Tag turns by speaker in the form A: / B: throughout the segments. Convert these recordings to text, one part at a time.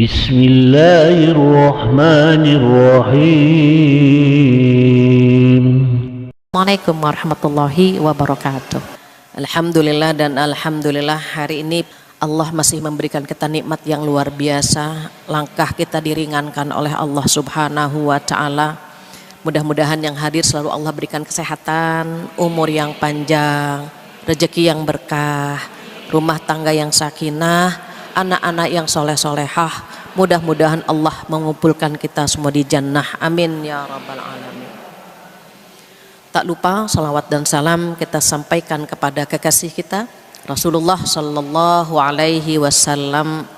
A: Bismillahirrahmanirrahim.
B: Assalamualaikum warahmatullahi wabarakatuh. Alhamdulillah dan alhamdulillah hari ini Allah masih memberikan kita nikmat yang luar biasa. Langkah kita diringankan oleh Allah Subhanahu wa taala. Mudah-mudahan yang hadir selalu Allah berikan kesehatan, umur yang panjang, rezeki yang berkah, rumah tangga yang sakinah, anak-anak yang soleh-solehah. Mudah-mudahan Allah mengumpulkan kita semua di jannah. Amin ya rabbal alamin. Tak lupa salawat dan salam kita sampaikan kepada kekasih kita Rasulullah sallallahu alaihi wasallam,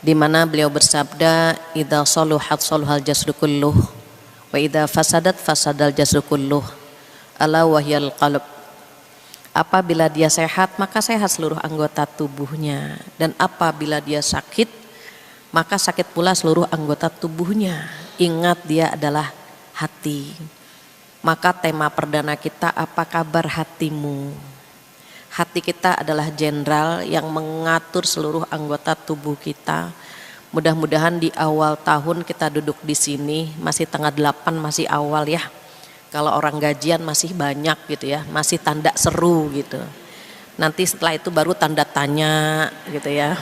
B: di mana beliau bersabda, idza saluhat saluhal jasdu kulluh wa idza fasadat fasadal jasdu kulluh ala wahyal qalb. Apabila dia sehat maka sehat seluruh anggota tubuhnya, dan apabila dia sakit maka sakit pula seluruh anggota tubuhnya. Ingat, dia adalah hati. Maka tema perdana kita, apa kabar hatimu? Hati kita adalah jenderal yang mengatur seluruh anggota tubuh kita. Mudah-mudahan di awal tahun kita duduk di sini, masih tanggal 8, masih awal ya. Kalau orang gajian masih banyak gitu ya, masih tanda seru gitu. Nanti setelah itu baru tanda tanya gitu ya.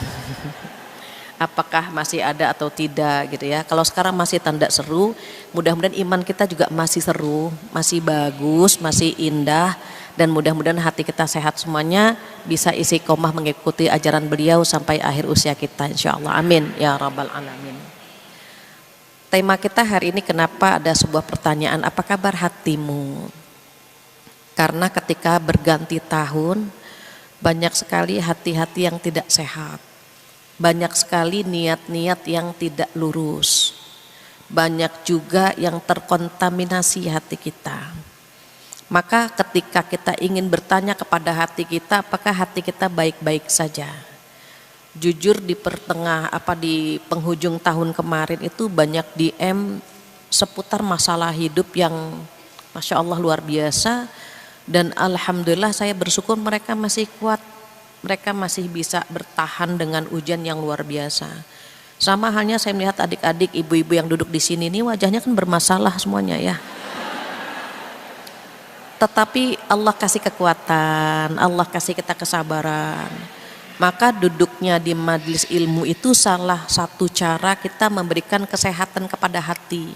B: Apakah masih ada atau tidak gitu ya. Kalau sekarang masih tanda seru, mudah-mudahan iman kita juga masih seru, masih bagus, masih indah, dan mudah-mudahan hati kita sehat semuanya, bisa istiqomah mengikuti ajaran beliau sampai akhir usia kita insyaallah. Amin ya rabbal alamin. Tema kita hari ini, kenapa ada sebuah pertanyaan, apa kabar hatimu? Karena ketika berganti tahun banyak sekali hati-hati yang tidak sehat. Banyak sekali niat-niat yang tidak lurus. Banyak juga yang terkontaminasi hati kita. Maka ketika kita ingin bertanya kepada hati kita, apakah hati kita baik-baik saja? Jujur di penghujung tahun kemarin itu banyak DM seputar masalah hidup yang Masya Allah luar biasa. Dan alhamdulillah saya bersyukur mereka masih kuat. Mereka masih bisa bertahan dengan ujian yang luar biasa. Sama halnya saya melihat adik-adik, ibu-ibu yang duduk di sini ini wajahnya kan bermasalah semuanya ya. Tetapi Allah kasih kekuatan, Allah kasih kita kesabaran. Maka duduknya di majelis ilmu itu salah satu cara kita memberikan kesehatan kepada hati.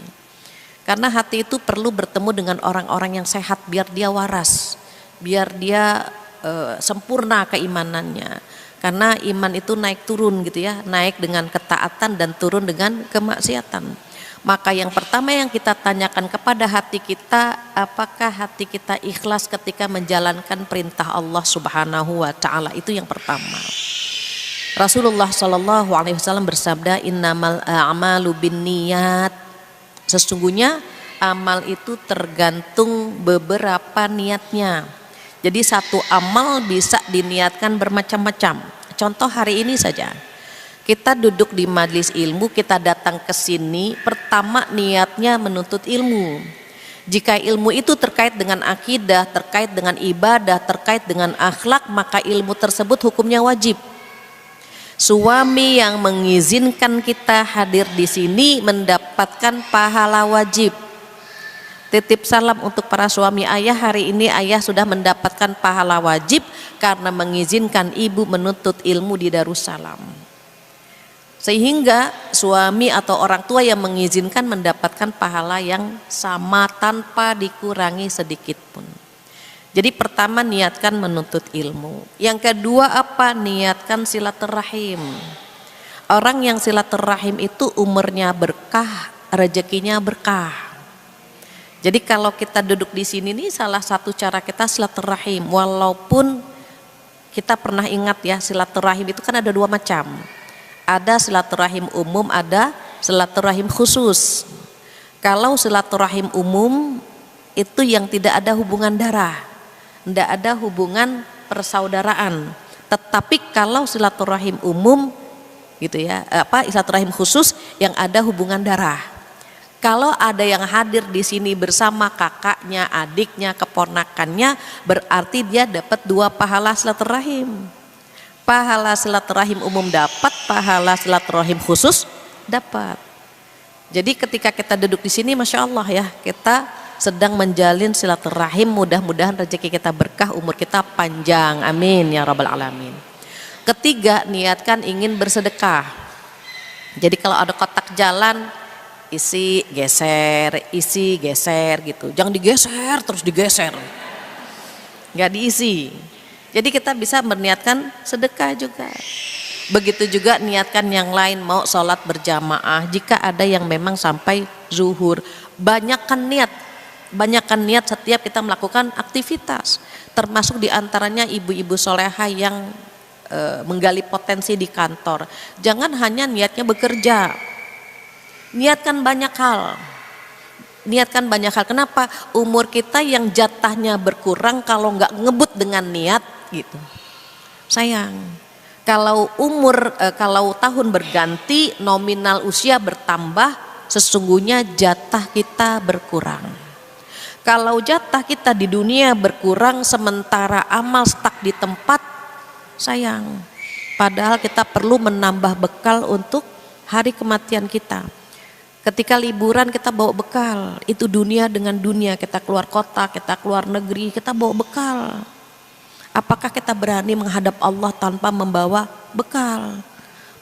B: Karena hati itu perlu bertemu dengan orang-orang yang sehat biar dia waras, biar dia sempurna keimanannya. Karena iman itu naik turun gitu ya, naik dengan ketaatan dan turun dengan kemaksiatan. Maka yang pertama yang kita tanyakan kepada hati kita, apakah hati kita ikhlas ketika menjalankan perintah Allah Subhanahu wa taala? Itu yang pertama. Rasulullah sallallahu alaihi wasallam bersabda, innamal a'malu binniyat. Sesungguhnya amal itu tergantung beberapa niatnya. Jadi satu amal bisa diniatkan bermacam-macam. Contoh hari ini saja. Kita duduk di majelis ilmu, kita datang ke sini, pertama niatnya menuntut ilmu. Jika ilmu itu terkait dengan akidah, terkait dengan ibadah, terkait dengan akhlak, maka ilmu tersebut hukumnya wajib. Suami yang mengizinkan kita hadir di sini mendapatkan pahala wajib. Titip salam untuk para suami ayah, hari ini ayah sudah mendapatkan pahala wajib karena mengizinkan ibu menuntut ilmu di Darussalam. Sehingga suami atau orang tua yang mengizinkan mendapatkan pahala yang sama tanpa dikurangi sedikit pun. Jadi pertama niatkan menuntut ilmu. Yang kedua apa? Niatkan silaturahim. Orang yang silaturahim itu umurnya berkah, rezekinya berkah. Jadi kalau kita duduk di sini nih salah satu cara kita silaturahim. Walaupun kita pernah ingat ya, silaturahim itu kan ada dua macam. Ada silaturahim umum, ada silaturahim khusus. Kalau silaturahim umum itu yang tidak ada hubungan darah, tidak ada hubungan persaudaraan. Tetapi kalau silaturahim umum gitu ya, silaturahim khusus yang ada hubungan darah. Kalau ada yang hadir di sini bersama kakaknya, adiknya, keponakannya, berarti dia dapat dua pahala silaturahim. Pahala silaturahim umum dapat, pahala silaturahim khusus dapat. Jadi ketika kita duduk di sini, masya Allah ya, kita sedang menjalin silaturahim. Mudah-mudahan rezeki kita berkah, umur kita panjang, amin ya rabbal alamin. Ketiga, niatkan ingin bersedekah. Jadi kalau ada kotak jalan, isi geser gitu, jangan digeser terus digeser, nggak diisi. Jadi kita bisa berniatkan sedekah juga. Begitu juga niatkan yang lain, mau sholat berjamaah jika ada yang memang sampai zuhur. Banyakkan niat setiap kita melakukan aktivitas, termasuk diantaranya ibu-ibu solehah yang menggali potensi di kantor. Jangan hanya niatnya bekerja, niatkan banyak hal. Kenapa? Umur kita yang jatahnya berkurang kalau nggak ngebut dengan niat gitu, sayang. Kalau kalau tahun berganti, nominal usia bertambah, sesungguhnya jatah kita berkurang. Kalau jatah kita di dunia berkurang sementara amal stuck di tempat, sayang. Padahal kita perlu menambah bekal untuk hari kematian kita. Ketika liburan kita bawa bekal, itu dunia dengan dunia, kita keluar kota, kita keluar negeri, kita bawa bekal. Apakah kita berani menghadap Allah tanpa membawa bekal?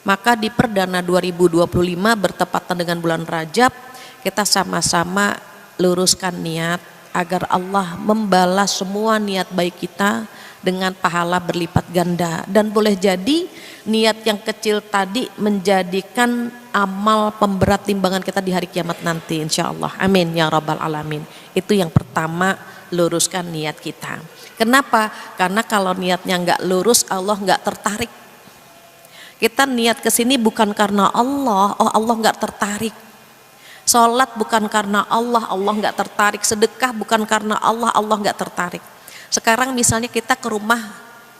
B: Maka di Perdana 2025 bertepatan dengan bulan Rajab, kita sama-sama luruskan niat agar Allah membalas semua niat baik kita dengan pahala berlipat ganda. Dan boleh jadi niat yang kecil tadi menjadikan amal pemberat timbangan kita di hari kiamat nanti, insya Allah, amin ya rabbal alamin. Itu yang pertama, luruskan niat kita. Kenapa? Karena kalau niatnya nggak lurus, Allah nggak tertarik. Kita niat ke sini bukan karena Allah, oh Allah nggak tertarik. Sholat bukan karena Allah, Allah nggak tertarik. Sedekah bukan karena Allah, Allah nggak tertarik. Sekarang misalnya kita ke rumah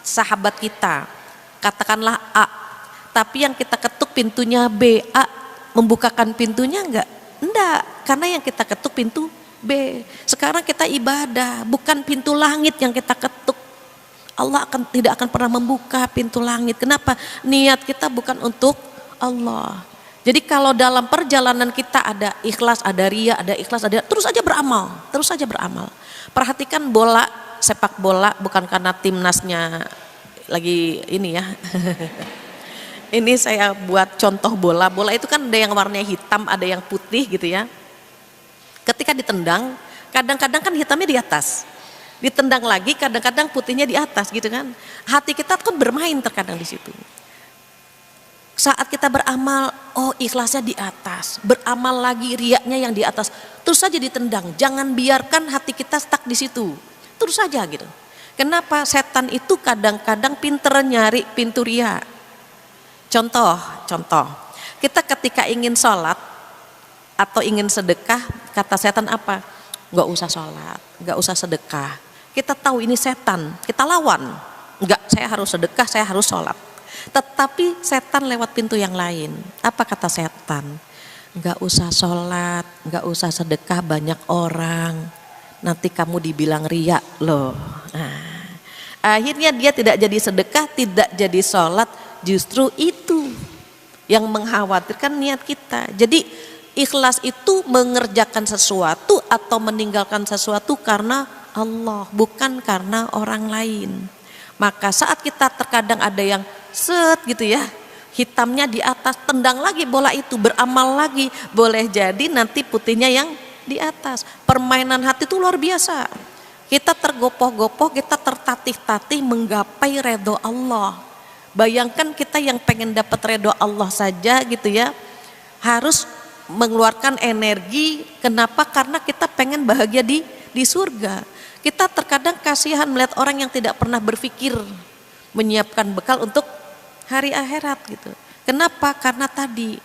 B: sahabat kita, katakanlah A, tapi yang kita ketuk pintunya B, A membukakan pintunya enggak? Karena yang kita ketuk pintu B. Sekarang kita ibadah, bukan pintu langit yang kita ketuk. Allah tidak akan pernah membuka pintu langit. Kenapa? Niat kita bukan untuk Allah. Jadi kalau dalam perjalanan kita ada ikhlas, ada ria, ada ikhlas, ada terus aja beramal. Perhatikan bola, sepak bola, bukan karena timnasnya lagi ini ya. Ini saya buat contoh bola. Bola itu kan ada yang warnanya hitam, ada yang putih gitu ya. Ketika ditendang, kadang-kadang kan hitamnya di atas, ditendang lagi kadang-kadang putihnya di atas gitu kan. Hati kita kan bermain terkadang di situ. Saat kita beramal, oh ikhlasnya di atas, beramal lagi riaknya yang di atas, terus saja ditendang. Jangan biarkan hati kita stuck di situ, terus saja gitu. Kenapa? Setan itu kadang-kadang pinter nyari pintu ria. Contoh, kita ketika ingin sholat atau ingin sedekah, kata setan apa? Nggak usah sholat, nggak usah sedekah. Kita tahu ini setan, kita lawan. Nggak, saya harus sedekah, saya harus sholat. Tetapi setan lewat pintu yang lain. Apa kata setan? Nggak usah sholat, nggak usah sedekah, banyak orang. Nanti kamu dibilang riya loh. Nah, akhirnya dia tidak jadi sedekah, tidak jadi sholat. Justru itu yang mengkhawatirkan niat kita. Jadi ikhlas itu mengerjakan sesuatu atau meninggalkan sesuatu karena Allah, bukan karena orang lain. Maka saat kita terkadang ada yang set gitu ya, hitamnya di atas, tendang lagi bola itu, beramal lagi, boleh jadi nanti putihnya yang di atas. Permainan hati itu luar biasa. Kita tergopoh-gopoh, kita tertatih-tatih menggapai ridho Allah. Bayangkan kita yang pengen dapat ridho Allah saja gitu ya, harus mengeluarkan energi. Kenapa? Karena kita pengen bahagia di surga. Kita terkadang kasihan melihat orang yang tidak pernah berpikir menyiapkan bekal untuk hari akhirat gitu. Kenapa? Karena tadi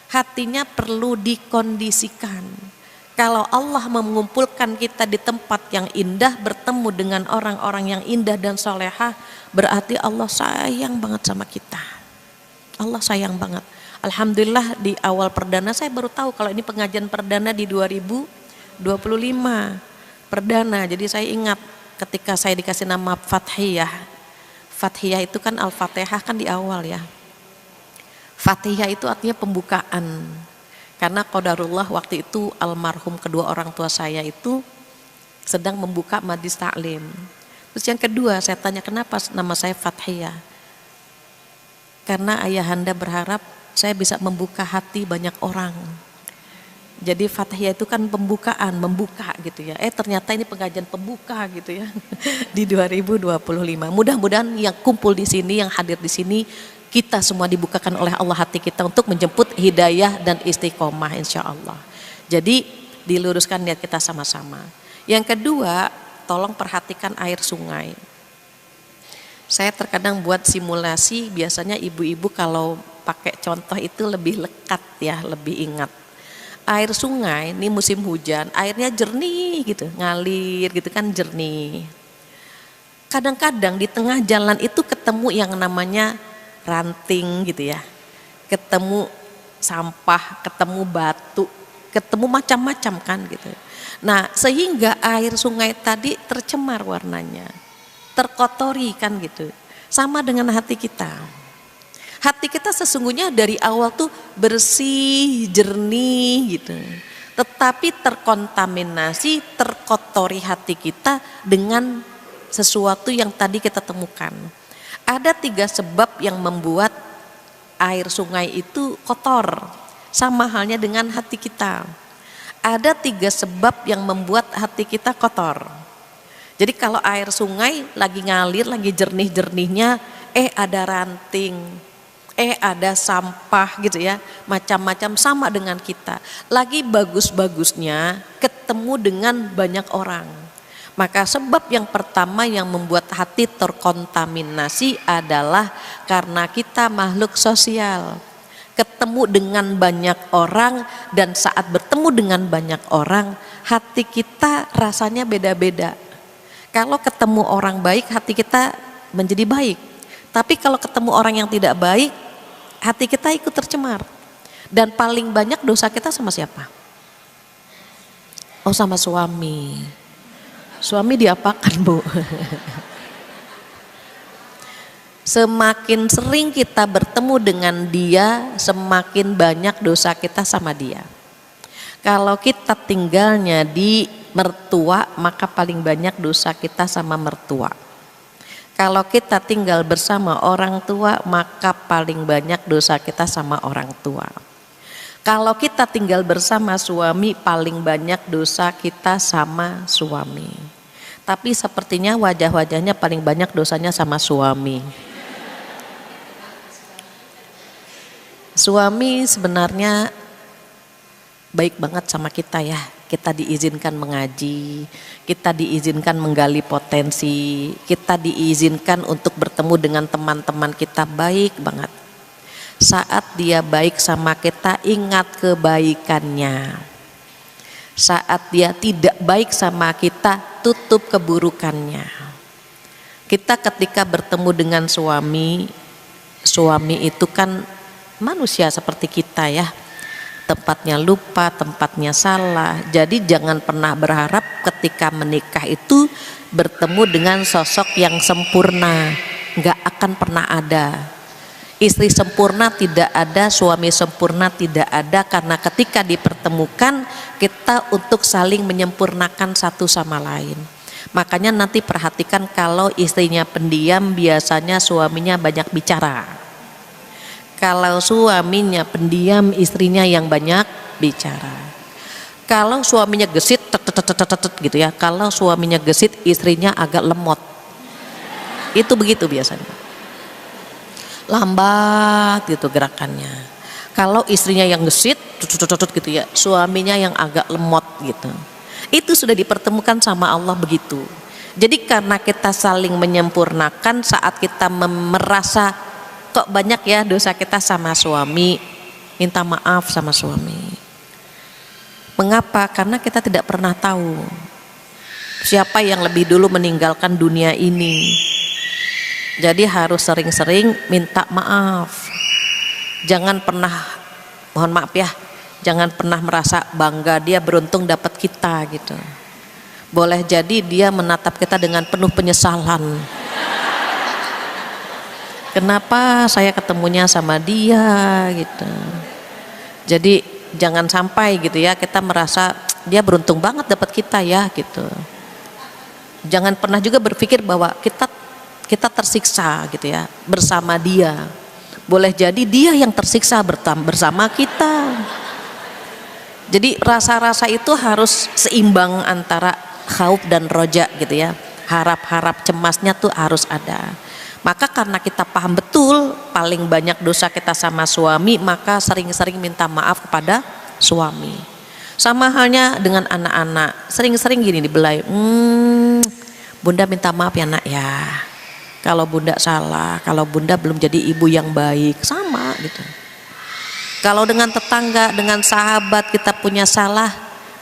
B: hatinya perlu dikondisikan. Kalau Allah mengumpulkan kita di tempat yang indah, bertemu dengan orang-orang yang indah dan solehah, berarti Allah sayang banget sama kita. Allah sayang banget. Alhamdulillah di awal perdana saya baru tahu kalau ini pengajian perdana di 2025 perdana. Jadi saya ingat ketika saya dikasih nama Fathiyah. Fathiyah itu kan Al-Fatihah kan di awal ya. Fatihah itu artinya pembukaan. Karena qadarullah waktu itu almarhum kedua orang tua saya itu sedang membuka majlis taklim. Terus yang kedua saya tanya kenapa nama saya Fathiyah. Karena ayahanda berharap saya bisa membuka hati banyak orang. Jadi Fathiyah itu kan pembukaan, membuka gitu ya. Ternyata ini pengajian pembuka gitu ya di 2025. Mudah-mudahan yang kumpul di sini, yang hadir di sini, kita semua dibukakan oleh Allah hati kita untuk menjemput hidayah dan istiqomah insya Allah. Jadi diluruskan niat kita sama-sama. Yang kedua, tolong perhatikan air sungai. Saya terkadang buat simulasi, biasanya ibu-ibu kalau pakai contoh itu lebih lekat ya, lebih ingat. Air sungai ini musim hujan, airnya jernih gitu, ngalir gitu kan jernih. Kadang-kadang di tengah jalan itu ketemu yang namanya ranting gitu ya, ketemu sampah, ketemu batu, ketemu macam-macam kan gitu. Nah sehingga air sungai tadi tercemar warnanya, terkotori kan gitu. Sama dengan hati kita. Hati kita sesungguhnya dari awal tuh bersih, jernih gitu. Tetapi terkontaminasi, terkotori hati kita dengan sesuatu yang tadi kita temukan. Ada 3 sebab yang membuat air sungai itu kotor. Sama halnya dengan hati kita. Ada 3 sebab yang membuat hati kita kotor. Jadi kalau air sungai lagi ngalir, lagi jernih-jernihnya, ada ranting, ada sampah gitu ya, macam-macam sama dengan kita. Lagi bagus-bagusnya ketemu dengan banyak orang. Maka sebab yang pertama yang membuat hati terkontaminasi adalah karena kita makhluk sosial. Ketemu dengan banyak orang dan saat bertemu dengan banyak orang, hati kita rasanya beda-beda. Kalau ketemu orang baik, hati kita menjadi baik. Tapi kalau ketemu orang yang tidak baik, hati kita ikut tercemar. Dan paling banyak dosa kita sama siapa? Sama suami. Suami diapakan, Bu? Semakin sering kita bertemu dengan dia, semakin banyak dosa kita sama dia. Kalau kita tinggalnya di mertua, maka paling banyak dosa kita sama mertua. Kalau kita tinggal bersama orang tua, maka paling banyak dosa kita sama orang tua. Kalau kita tinggal bersama suami, paling banyak dosa kita sama suami. Tapi sepertinya wajah-wajahnya paling banyak dosanya sama suami. Suami sebenarnya baik banget sama kita ya. Kita diizinkan mengaji, kita diizinkan menggali potensi, kita diizinkan untuk bertemu dengan teman-teman kita, baik banget. Saat dia baik sama kita, ingat kebaikannya. Saat dia tidak baik sama kita, tutup keburukannya. Kita ketika bertemu dengan suami itu kan manusia seperti kita ya. Tempatnya lupa, tempatnya salah. Jadi jangan pernah berharap ketika menikah itu bertemu dengan sosok yang sempurna. Nggak akan pernah ada. Istri sempurna tidak ada, suami sempurna tidak ada. Karena ketika dipertemukan, kita untuk saling menyempurnakan satu sama lain. Makanya nanti perhatikan kalau istrinya pendiam, biasanya suaminya banyak bicara. Kalau suaminya pendiam, istrinya yang banyak bicara. Kalau suaminya gesit, gitu ya. Kalau suaminya gesit, istrinya agak lemot. Itu begitu biasanya. Lambat gitu gerakannya. Kalau istrinya yang gesit, gitu ya. Suaminya yang agak lemot gitu. Itu sudah dipertemukan sama Allah begitu. Jadi karena kita saling menyempurnakan, saat kita merasa kok banyak ya dosa kita sama suami, minta maaf sama suami. Mengapa? Karena kita tidak pernah tahu siapa yang lebih dulu meninggalkan dunia ini. Jadi harus sering-sering minta maaf. Jangan pernah, mohon maaf ya, jangan pernah merasa bangga dia beruntung dapat kita gitu. Boleh jadi dia menatap kita dengan penuh penyesalan. kenapa saya ketemunya sama dia gitu. Jadi jangan sampai gitu ya kita merasa dia beruntung banget dapat kita ya gitu. Jangan pernah juga berpikir bahwa kita tersiksa gitu ya bersama dia. Boleh jadi dia yang tersiksa bersama kita. Jadi rasa-rasa itu harus seimbang antara khauf dan roja gitu ya. Harap-harap cemasnya tuh harus ada. Maka karena kita paham betul paling banyak dosa kita sama suami, maka sering-sering minta maaf kepada suami. Sama halnya dengan anak-anak, sering-sering gini dibelai, bunda minta maaf ya nak ya, kalau bunda salah, kalau bunda belum jadi ibu yang baik, sama gitu. Kalau dengan tetangga, dengan sahabat kita punya salah,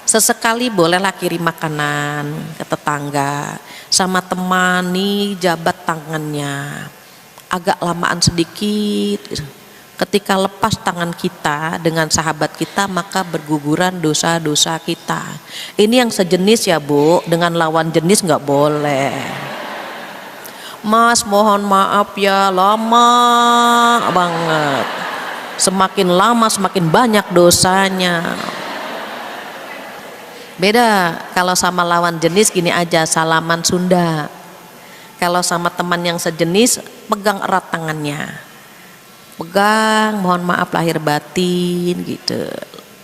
B: sesekali bolehlah kirim makanan ke tetangga. Sama teman nih jabat tangannya, agak lamaan sedikit. Ketika lepas tangan kita dengan sahabat kita, maka berguguran dosa-dosa kita. Ini yang sejenis ya Bu, dengan lawan jenis nggak boleh. Mas mohon maaf ya, lama banget. Semakin lama semakin banyak dosanya. Beda kalau sama lawan jenis gini aja, salaman Sunda. Kalau sama teman yang sejenis, pegang erat tangannya, pegang, mohon maaf lahir batin gitu.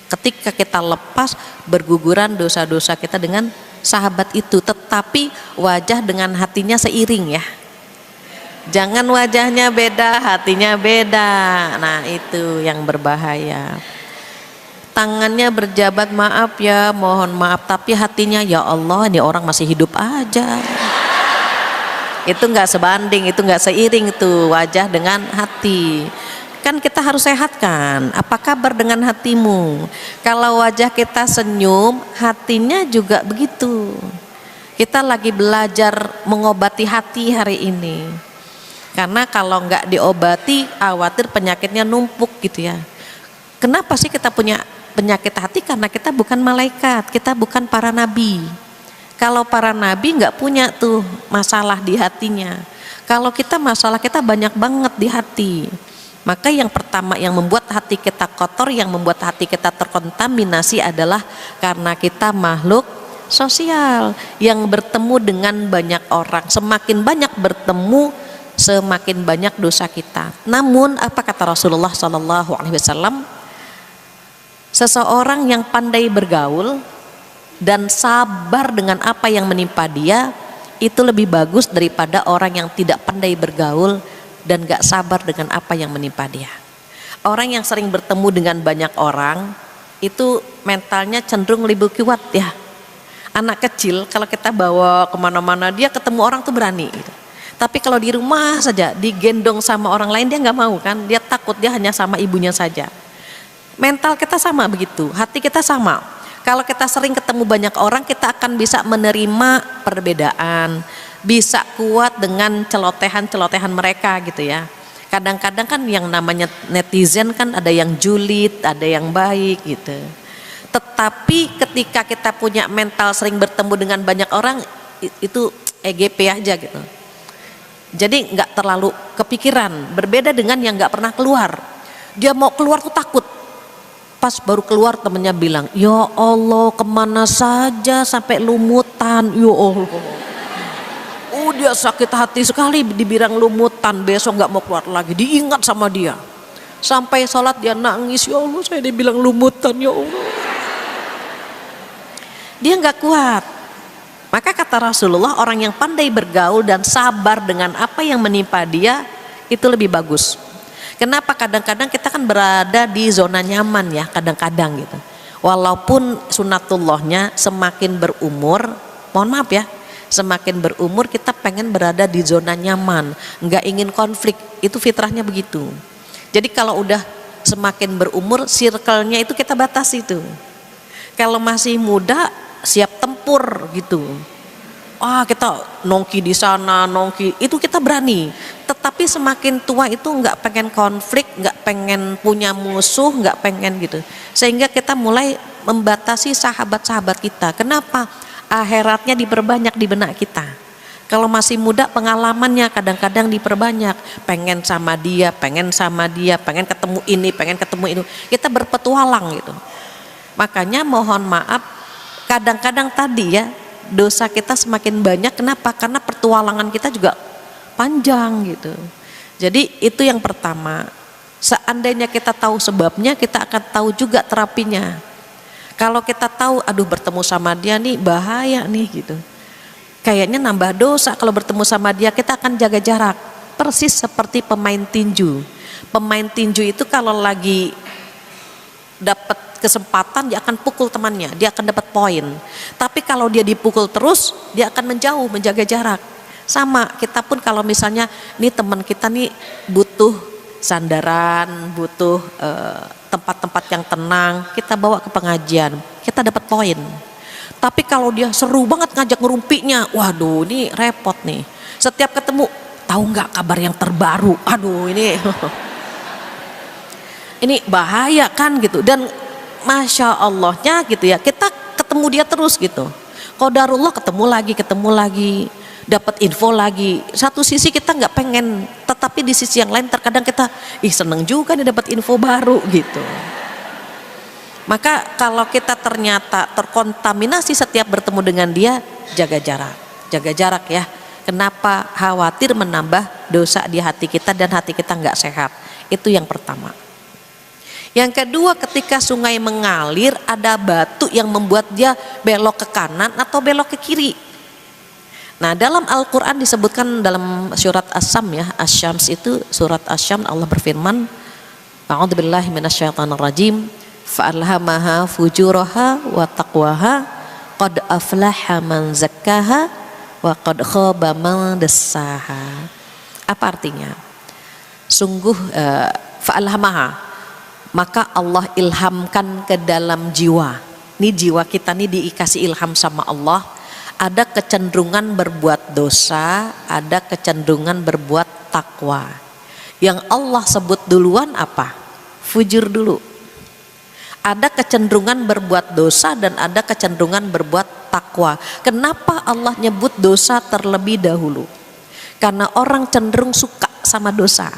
B: Ketika kita lepas, berguguran dosa-dosa kita dengan sahabat itu. Tetapi wajah dengan hatinya seiring ya. Jangan wajahnya beda, hatinya beda. Nah itu yang berbahaya. Tangannya berjabat maaf ya, mohon maaf, tapi hatinya ya Allah ini orang masih hidup aja. Itu nggak sebanding, itu nggak seiring tuh wajah dengan hati. Kan kita harus sehatkan. Apa kabar dengan hatimu? Kalau wajah kita senyum, hatinya juga begitu. Kita lagi belajar mengobati hati hari ini. Karena kalau nggak diobati, khawatir penyakitnya numpuk gitu ya. Kenapa sih kita punya penyakit hati? Karena kita bukan malaikat, kita bukan para nabi. Kalau para nabi nggak punya tuh masalah di hatinya. Kalau kita masalah kita banyak banget di hati. Maka yang pertama yang membuat hati kita kotor, yang membuat hati kita terkontaminasi adalah karena kita makhluk sosial yang bertemu dengan banyak orang. Semakin banyak bertemu, semakin banyak dosa kita. Namun apa kata Rasulullah SAW? Seseorang yang pandai bergaul dan sabar dengan apa yang menimpa dia, itu lebih bagus daripada orang yang tidak pandai bergaul dan gak sabar dengan apa yang menimpa dia. Orang yang sering bertemu dengan banyak orang itu mentalnya cenderung lebih kuat ya. Anak kecil kalau kita bawa kemana-mana, dia ketemu orang tuh berani gitu. Tapi kalau di rumah saja digendong sama orang lain dia nggak mau kan, dia takut, dia hanya sama ibunya saja. Mental kita sama begitu, hati kita sama. Kalau kita sering ketemu banyak orang, kita akan bisa menerima perbedaan, bisa kuat dengan celotehan-celotehan mereka gitu ya. Kadang-kadang kan yang namanya netizen kan ada yang julid, ada yang baik gitu. Tetapi ketika kita punya mental sering bertemu dengan banyak orang, itu EGP aja gitu. Jadi nggak terlalu kepikiran. Berbeda dengan yang nggak pernah keluar. Dia mau keluar tuh takut. Pas baru keluar temennya bilang, ya Allah kemana saja sampai lumutan, ya Allah. Dia sakit hati sekali dibilang lumutan, besok nggak mau keluar lagi. Diingat sama dia. Sampai sholat dia nangis, ya Allah saya dibilang lumutan, ya Allah. Dia nggak kuat. Maka kata Rasulullah, orang yang pandai bergaul dan sabar dengan apa yang menimpa dia itu lebih bagus. Kenapa? Kadang-kadang kita kan berada di zona nyaman ya, kadang-kadang gitu. Walaupun sunatullahnya semakin berumur, mohon maaf ya, semakin berumur kita pengen berada di zona nyaman, nggak ingin konflik, itu fitrahnya begitu. Jadi kalau udah semakin berumur, circle-nya itu kita batasi tuh. Kalau masih muda siap tempur gitu. Kita nongki di sana, nongki itu kita berani. Tetapi semakin tua itu nggak pengen konflik, nggak pengen punya musuh, nggak pengen gitu. Sehingga kita mulai membatasi sahabat-sahabat kita. Kenapa? Akhiratnya diperbanyak di benak kita. Kalau masih muda pengalamannya kadang-kadang diperbanyak, pengen sama dia, pengen sama dia, pengen ketemu ini, pengen ketemu itu. Kita berpetualang gitu. Makanya mohon maaf, kadang-kadang tadi ya dosa kita semakin banyak. Kenapa? Karena pertualangan kita juga panjang gitu. Jadi itu yang pertama. Seandainya kita tahu sebabnya, kita akan tahu juga terapinya. Kalau kita tahu, aduh bertemu sama dia nih bahaya nih gitu, kayaknya nambah dosa kalau bertemu sama dia, kita akan jaga jarak. Persis seperti pemain tinju. Pemain tinju itu kalau lagi dapat kesempatan dia akan pukul temannya, dia akan dapat poin. Tapi kalau dia dipukul terus, dia akan menjauh, menjaga jarak. Sama kita pun kalau misalnya nih teman kita nih butuh sandaran, butuh tempat-tempat yang tenang, kita bawa ke pengajian, kita dapat poin. Tapi kalau dia seru banget ngajak ngerumpinya, waduh ini repot nih. Setiap ketemu, tahu nggak kabar yang terbaru? Aduh ini ini bahaya kan gitu. Dan masya Allahnya gitu ya, kita ketemu dia terus gitu. Qadarullah ketemu lagi, dapat info lagi. Satu sisi kita nggak pengen, tetapi di sisi yang lain terkadang kita seneng juga nih dapat info baru gitu. Maka kalau kita ternyata terkontaminasi setiap bertemu dengan dia, jaga jarak ya. Kenapa? Khawatir menambah dosa di hati kita dan hati kita nggak sehat. Itu yang pertama. Yang kedua, ketika sungai mengalir ada batu yang membuat dia belok ke kanan atau belok ke kiri. Nah, dalam Al-Quran disebutkan dalam surat As-Sam ya, Asy-Syams itu surat Asy-Syams, Allah berfirman, A'udzubillahi minasyaitonirrajim, fa'alhamaha fujuraha wa taqwaha, qad aflaha man zakkaha wa qad khaba man dassaha. Apa artinya? Sungguh fa'alhamaha, maka Allah ilhamkan ke dalam jiwa. Ini jiwa kita nih dikasih ilham sama Allah. Ada kecenderungan berbuat dosa, ada kecenderungan berbuat takwa. Yang Allah sebut duluan apa? Fujur dulu. Ada kecenderungan berbuat dosa dan ada kecenderungan berbuat takwa. Kenapa Allah nyebut dosa terlebih dahulu? Karena orang cenderung suka sama dosa.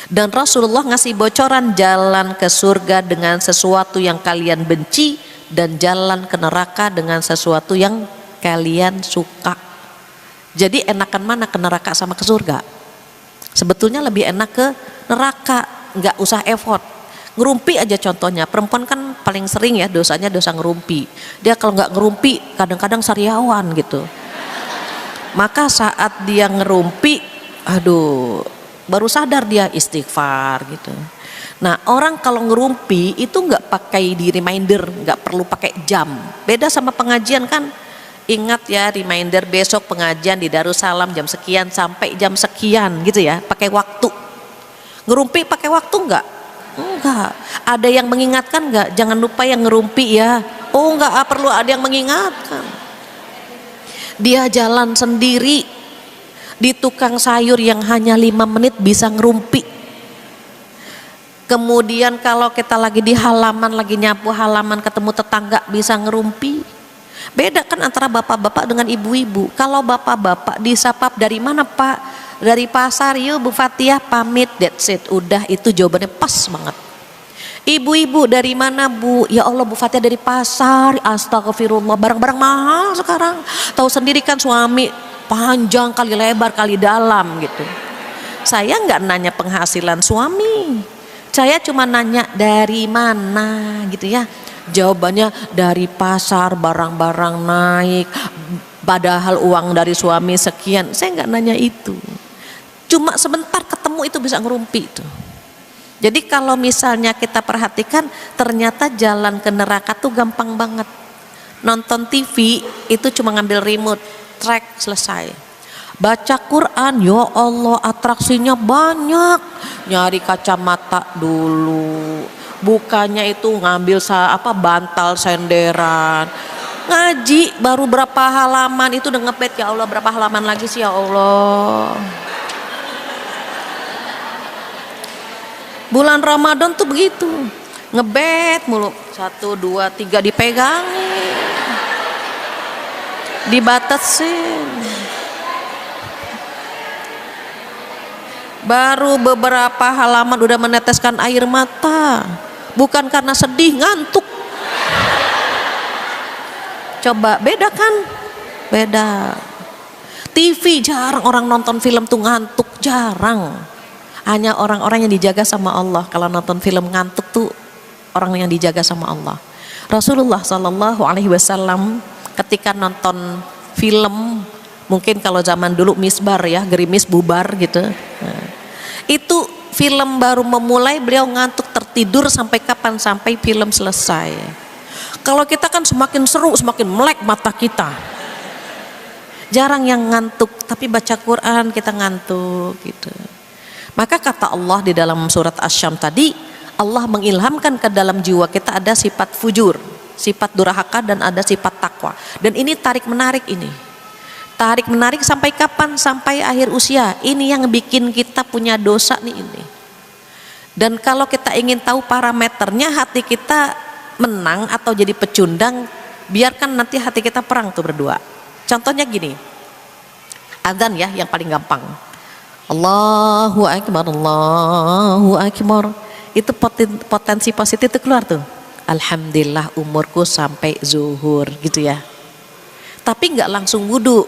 B: Dan Rasulullah ngasih bocoran jalan ke surga dengan sesuatu yang kalian benci, dan jalan ke neraka dengan sesuatu yang kalian suka. Jadi enakan mana, ke neraka sama ke surga? Sebetulnya lebih enak ke neraka, nggak usah effort. Ngerumpi aja contohnya, perempuan kan paling sering ya dosanya dosa ngerumpi. Dia kalau nggak ngerumpi kadang-kadang sariawan gitu. Maka saat dia ngerumpi, aduh, baru sadar dia istighfar gitu. Nah, orang kalau ngerumpi itu nggak pakai di reminder, nggak perlu pakai jam. Beda sama pengajian kan. Ingat ya, reminder besok pengajian di Darussalam jam sekian sampai jam sekian gitu ya, pakai waktu. Ngerumpi pakai waktu enggak? Enggak. Ada yang mengingatkan enggak? Jangan lupa yang ngerumpi ya. Oh enggak, perlu ada yang mengingatkan. Dia jalan sendiri di tukang sayur yang hanya 5 menit bisa ngerumpi. Kemudian kalau kita lagi di halaman, lagi nyapu halaman, ketemu tetangga bisa ngerumpi. Beda kan antara bapak-bapak dengan ibu-ibu. Kalau bapak-bapak disapap dari mana Pak? Dari pasar, yuk Bu Fatihah pamit, that's it. Udah, itu jawabannya pas banget. Ibu-ibu dari mana Bu? Ya Allah Bu Fatihah dari pasar. Astagfirullah, barang-barang mahal sekarang. Tahu sendiri kan suami panjang kali lebar kali dalam gitu. Saya nggak nanya penghasilan suami. Saya cuma nanya dari mana gitu ya. Jawabannya dari pasar, barang-barang naik, padahal uang dari suami sekian. Saya nggak nanya itu, cuma sebentar ketemu itu bisa ngerumpi itu. Jadi kalau misalnya kita perhatikan, ternyata jalan ke neraka tuh gampang banget. Nonton TV itu cuma ngambil remote, track, selesai. Baca Quran, ya Allah atraksinya banyak. Nyari kacamata dulu, bukannya itu ngambil bantal senderan. Ngaji baru berapa halaman itu udah ngepet, ya Allah berapa halaman lagi sih ya Allah. Bulan Ramadan tuh begitu, ngebet mulu, 1, 2, 3 dipegangin, dibatasin. Baru beberapa halaman udah meneteskan air mata, bukan karena sedih, ngantuk. Coba beda kan? Beda. TV jarang orang nonton film tuh ngantuk, jarang. Hanya orang-orang yang dijaga sama Allah. Kalau nonton film ngantuk tuh orang yang dijaga sama Allah. Rasulullah Shallallahu Alaihi Wasallam ketika nonton film, mungkin kalau zaman dulu misbar ya, gerimis bubar gitu. Nah, itu film baru memulai beliau ngantuk tertidur sampai kapan? Sampai film selesai. Kalau kita kan semakin seru, semakin melek mata kita. Jarang yang ngantuk, tapi baca Quran kita ngantuk gitu. Maka kata Allah di dalam surat Asy-Syam tadi, Allah mengilhamkan ke dalam jiwa kita ada sifat fujur, sifat durhaka, dan ada sifat takwa. Dan ini tarik menarik ini. Tarik menarik sampai kapan? Sampai akhir usia. Ini yang bikin kita punya dosa nih ini. Dan kalau kita ingin tahu parameternya hati kita menang atau jadi pecundang, biarkan nanti hati kita perang tuh berdua. Contohnya gini, azan ya yang paling gampang. Allahu Akbar, Allahu Akbar. Itu potensi positif itu keluar tuh. Alhamdulillah umurku sampai zuhur gitu ya. Tapi nggak langsung wudhu,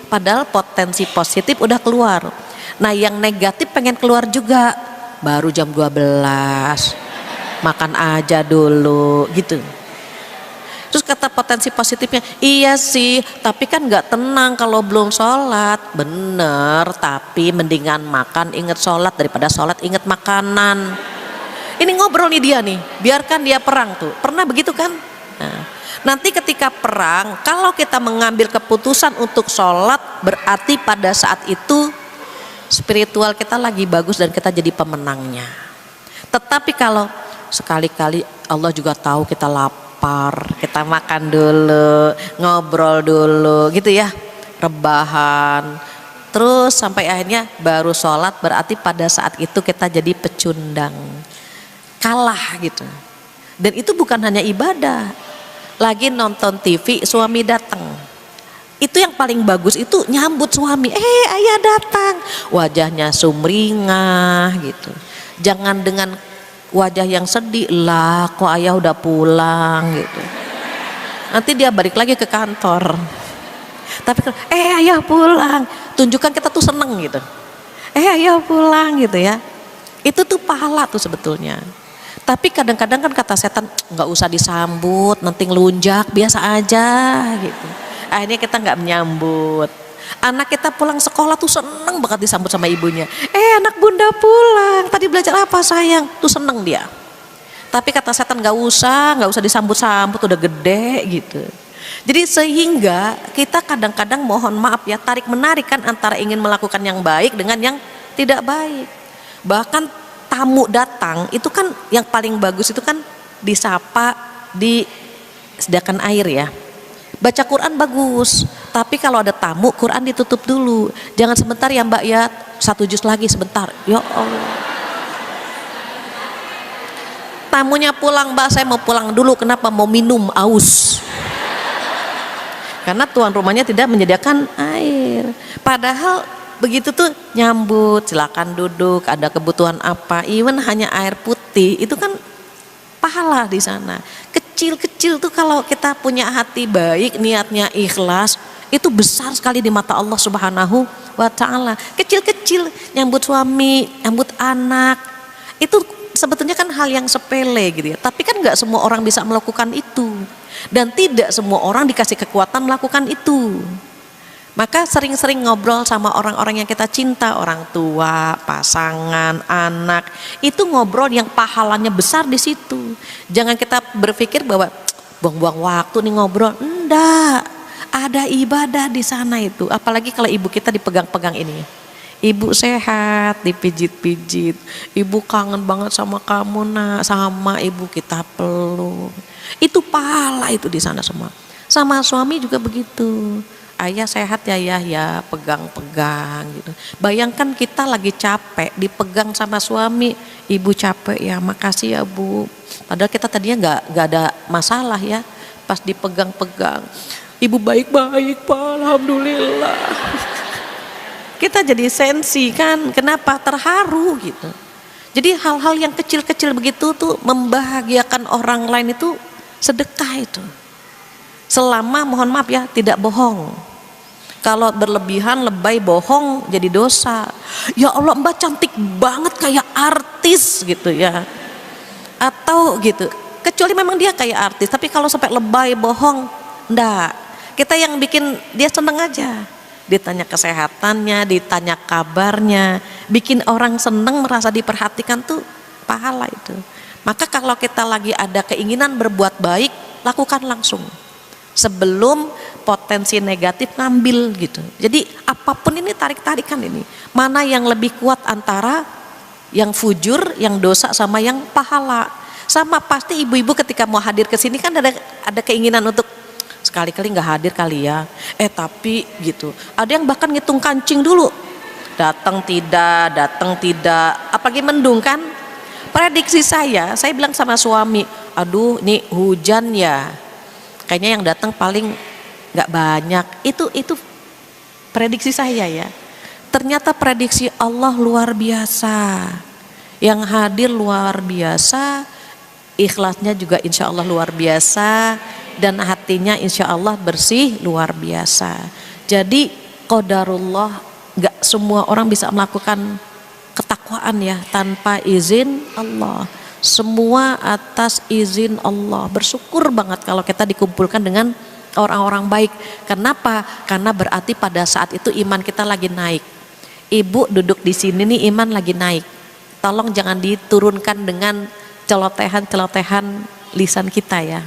B: padahal potensi positif udah keluar. Nah yang negatif pengen keluar juga, baru jam 12, makan aja dulu gitu. Terus kata potensi positifnya, iya sih, tapi kan nggak tenang kalau belum sholat. Bener, tapi mendingan makan inget sholat daripada sholat inget makanan. Ini ngobrol nih dia nih, biarkan dia perang tuh. Pernah begitu kan? Nah, nanti ketika perang, kalau kita mengambil keputusan untuk sholat, berarti pada saat itu spiritual kita lagi bagus dan kita jadi pemenangnya. Tetapi kalau sekali-kali Allah juga tahu kita lapar, kita makan dulu, ngobrol dulu gitu ya, rebahan, terus sampai akhirnya baru sholat, berarti pada saat itu kita jadi pecundang, kalah gitu. Dan itu bukan hanya ibadah, lagi nonton TV suami datang, itu yang paling bagus itu nyambut suami, ayah datang, wajahnya sumringah gitu, jangan dengan wajah yang sedih, lah kok ayah udah pulang gitu. Nanti dia balik lagi ke kantor. Tapi ayah pulang, tunjukkan kita tuh seneng gitu. Ayah pulang gitu ya. Itu tuh pahala tuh sebetulnya. Tapi kadang-kadang kan kata setan, nggak usah disambut, nanti ngelunjak, biasa aja gitu. Akhirnya kita nggak menyambut. Anak kita pulang sekolah tuh seneng banget disambut sama ibunya. Anak bunda pulang, tadi belajar apa sayang? Tuh seneng dia. Tapi kata setan nggak usah disambut-sambut, udah gede gitu. Jadi sehingga kita kadang-kadang mohon maaf ya, tarik menarik kan antara ingin melakukan yang baik dengan yang tidak baik. Bahkan tamu datang itu kan yang paling bagus itu kan disapa, disediakan air ya. Baca Quran bagus, tapi kalau ada tamu Quran ditutup dulu. Jangan sebentar ya Mbak ya, 1 juz lagi sebentar. Ya Allah. Tamunya pulang, Mbak saya mau pulang dulu, kenapa? Mau minum, aus. Karena tuan rumahnya tidak menyediakan air. Padahal begitu tuh nyambut, silakan duduk, ada kebutuhan apa, even hanya air putih, itu kan pahala di sana. Kecil-kecil tuh kalau kita punya hati baik, niatnya ikhlas, itu besar sekali di mata Allah Subhanahu wa ta'ala. Kecil-kecil, nyambut suami, nyambut anak, itu sebetulnya kan hal yang sepele gitu ya. Tapi kan gak semua orang bisa melakukan itu, dan tidak semua orang dikasih kekuatan melakukan itu. Maka sering-sering ngobrol sama orang-orang yang kita cinta, orang tua, pasangan, anak, itu ngobrol yang pahalanya besar di situ. Jangan kita berpikir bahwa buang-buang waktu nih ngobrol, enggak, ada ibadah di sana itu. Apalagi kalau ibu kita dipegang-pegang ini, ibu sehat, dipijit-pijit, ibu kangen banget sama kamu nak, sama ibu kita peluk, itu pahala itu di sana semua. Sama suami juga begitu. Ayah sehat ya pegang-pegang gitu. Bayangkan kita lagi capek dipegang sama suami, ibu capek ya, makasih ya bu. Padahal kita tadinya nggak ada masalah ya, pas dipegang-pegang, ibu baik-baik pak, alhamdulillah. kita jadi sensi kan, kenapa? Terharu gitu. Jadi hal-hal yang kecil-kecil begitu tuh membahagiakan orang lain itu sedekah itu. Selama mohon maaf ya tidak bohong. Kalau berlebihan, lebay, bohong jadi dosa. Ya Allah Mbak cantik banget kayak artis gitu ya. Atau gitu. Kecuali memang dia kayak artis, tapi kalau sampai lebay, bohong, enggak. Kita yang bikin dia seneng aja. Ditanya kesehatannya, ditanya kabarnya, bikin orang seneng merasa diperhatikan tuh pahala itu. Maka kalau kita lagi ada keinginan berbuat baik, lakukan langsung. Sebelum potensi negatif ngambil gitu. Jadi apapun ini tarik-tarikan ini. Mana yang lebih kuat antara yang fujur, yang dosa sama yang pahala. Sama pasti ibu-ibu ketika mau hadir ke sini kan ada keinginan untuk sekali-kali nggak hadir kali ya. Tapi gitu. Ada yang bahkan ngitung kancing dulu. Datang tidak, apalagi mendung kan. Prediksi saya bilang sama suami, aduh ini hujan ya. Kayaknya yang datang paling nggak banyak. Itu prediksi saya ya. Ternyata prediksi Allah luar biasa. Yang hadir luar biasa, ikhlasnya juga insya Allah luar biasa, dan hatinya insya Allah bersih luar biasa. Jadi qadarullah, nggak semua orang bisa melakukan ketakwaan ya tanpa izin Allah. Semua atas izin Allah. Bersyukur banget kalau kita dikumpulkan dengan orang-orang baik. Kenapa? Karena berarti pada saat itu iman kita lagi naik. Ibu duduk di sini nih iman lagi naik. Tolong jangan diturunkan dengan celotehan-celotehan lisan kita ya.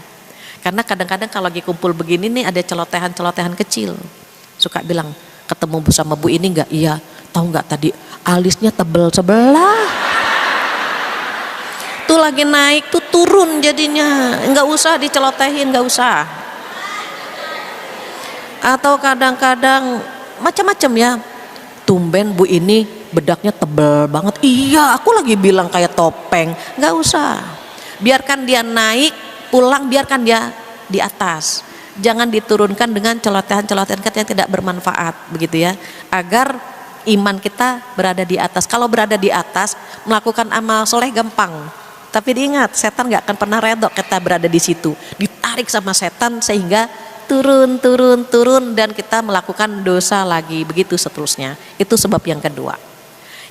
B: Karena kadang-kadang kalau lagi kumpul begini nih ada celotehan-celotehan kecil. Suka bilang, ketemu sama Bu ini enggak? Iya. Tahu enggak tadi alisnya tebel sebelah. Tuh lagi naik tuh turun jadinya. Enggak usah dicelotehin, enggak usah. Atau kadang-kadang macam-macam ya. Tumben Bu ini bedaknya tebel banget. Iya, aku lagi bilang kayak topeng. Nggak usah. Biarkan dia naik, pulang biarkan dia di atas. Jangan diturunkan dengan celotehan-celotehan yang tidak bermanfaat, begitu ya. Agar iman kita berada di atas. Kalau berada di atas, melakukan amal soleh gampang. Tapi diingat, setan nggak akan pernah redok kita berada di situ. Ditarik sama setan sehingga turun dan kita melakukan dosa lagi, begitu seterusnya. Itu sebab yang kedua.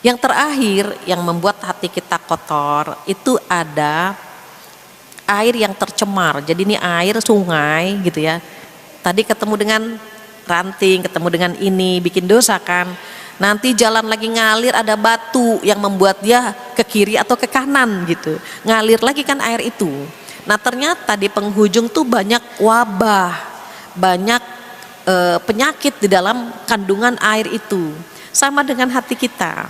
B: Yang terakhir yang membuat hati kita kotor itu ada air yang tercemar. Jadi ini air sungai gitu ya. Tadi ketemu dengan ranting, ketemu dengan ini, bikin dosa kan. Nanti jalan lagi ngalir ada batu yang membuat dia ke kiri atau ke kanan gitu. Ngalir lagi kan air itu. Nah ternyata di penghujung tuh banyak wabah, banyak penyakit di dalam kandungan air itu. Sama dengan hati kita.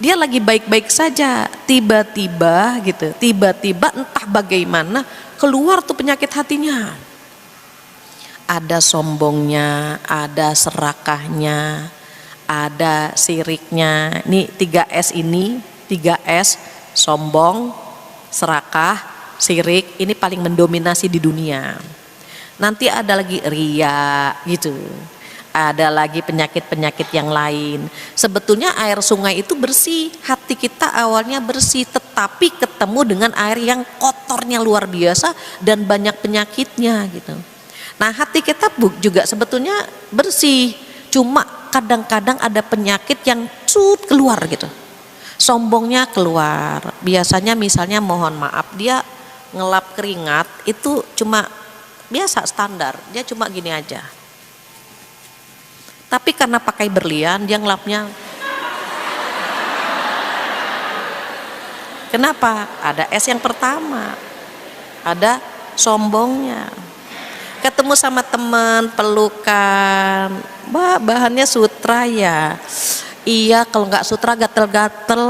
B: Dia lagi baik-baik saja, tiba-tiba gitu, tiba-tiba entah bagaimana keluar tuh penyakit hatinya. Ada sombongnya, ada serakahnya, ada siriknya. Ini 3S ini, 3S, sombong, serakah, sirik, ini paling mendominasi di dunia. Nanti ada lagi ria gitu. Ada lagi penyakit-penyakit yang lain. Sebetulnya air sungai itu bersih, hati kita awalnya bersih, tetapi ketemu dengan air yang kotornya luar biasa dan banyak penyakitnya gitu. Nah hati kita juga sebetulnya bersih, cuma kadang-kadang ada penyakit yang keluar gitu. Sombongnya keluar. Biasanya misalnya mohon maaf dia ngelap keringat itu cuma biasa standar, dia cuma gini aja. Tapi karena pakai berlian dia ngelapnya. Kenapa? Ada S yang pertama, ada sombongnya. Ketemu sama teman, pelukan, bahannya sutra ya. Iya kalau nggak sutra gatel-gatel.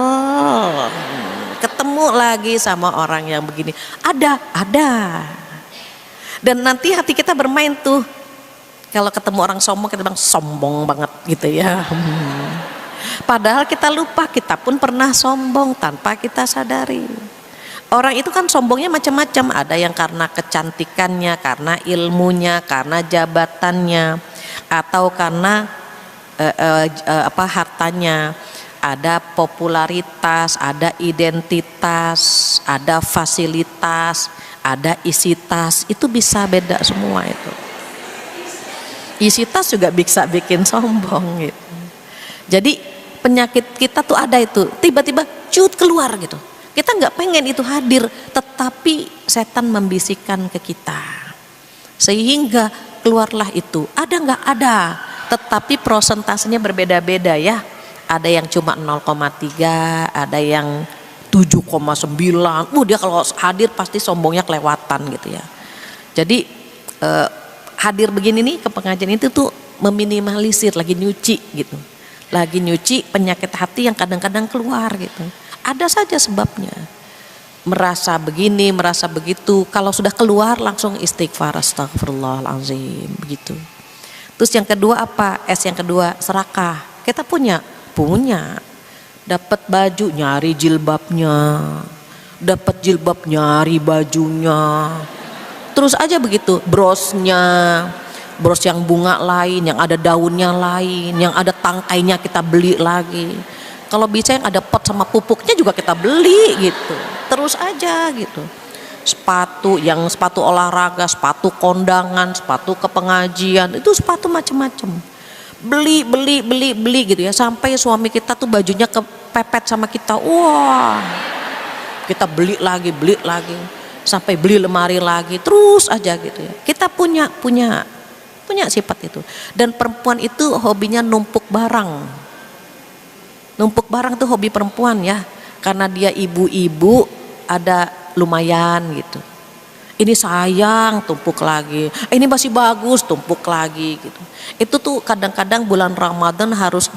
B: Ketemu lagi sama orang yang begini, ada. Dan nanti hati kita bermain tuh. Kalau ketemu orang sombong kita bilang sombong banget gitu ya. Padahal kita lupa kita pun pernah sombong tanpa kita sadari. Orang itu kan sombongnya macam-macam. Ada yang karena kecantikannya, karena ilmunya, karena jabatannya, atau karena hartanya, ada popularitas, ada identitas, ada fasilitas, ada isi tas, itu bisa beda semua itu. Isi tas juga bisa bikin sombong gitu. Jadi penyakit kita tuh ada itu, tiba-tiba cut keluar gitu. Kita nggak pengen itu hadir, tetapi setan membisikkan ke kita, sehingga keluarlah itu. Ada nggak? Ada, tetapi prosentasenya berbeda-beda ya. Ada yang cuma 0,3, ada yang 7,9. Dia kalau hadir pasti sombongnya kelewatan gitu ya. Jadi hadir begini nih ke pengajian itu tuh meminimalisir, lagi nyuci gitu. Lagi nyuci penyakit hati yang kadang-kadang keluar gitu. Ada saja sebabnya. Merasa begini, merasa begitu. Kalau sudah keluar langsung istighfar, astagfirullahaladzim begitu. Terus yang kedua apa? Yang kedua serakah. Kita punya. Dapat baju nyari jilbabnya. Dapat jilbab nyari bajunya. Terus aja begitu. Brosnya. Bros yang bunga lain, yang ada daunnya lain, yang ada tangkainya kita beli lagi. Kalau bisa yang ada pot sama pupuknya juga kita beli gitu. Terus aja gitu. Sepatu olahraga, sepatu kondangan, sepatu ke pengajian, itu sepatu macam-macam. Beli gitu ya, sampai suami kita tuh bajunya kepepet sama kita. Wah. Kita beli lagi, sampai beli lemari lagi, terus aja gitu ya. Kita punya sifat itu. Dan perempuan itu hobinya numpuk barang. Numpuk barang itu hobi perempuan ya, karena dia ibu-ibu, ada lumayan gitu. Ini sayang, tumpuk lagi. Ini masih bagus, tumpuk lagi gitu. Itu tuh kadang-kadang bulan Ramadan harus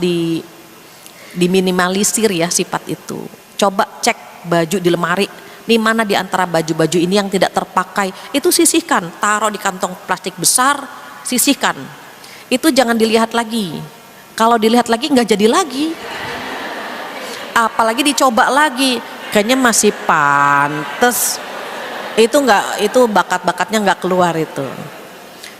B: diminimalisir ya sifat itu. Coba cek baju di lemari. Nih mana di antara baju-baju ini yang tidak terpakai, itu sisihkan, taruh di kantong plastik besar, sisihkan. Itu jangan dilihat lagi. Kalau dilihat lagi nggak jadi lagi. Apalagi dicoba lagi, kayaknya masih pantes. Itu bakat-bakatnya nggak keluar itu.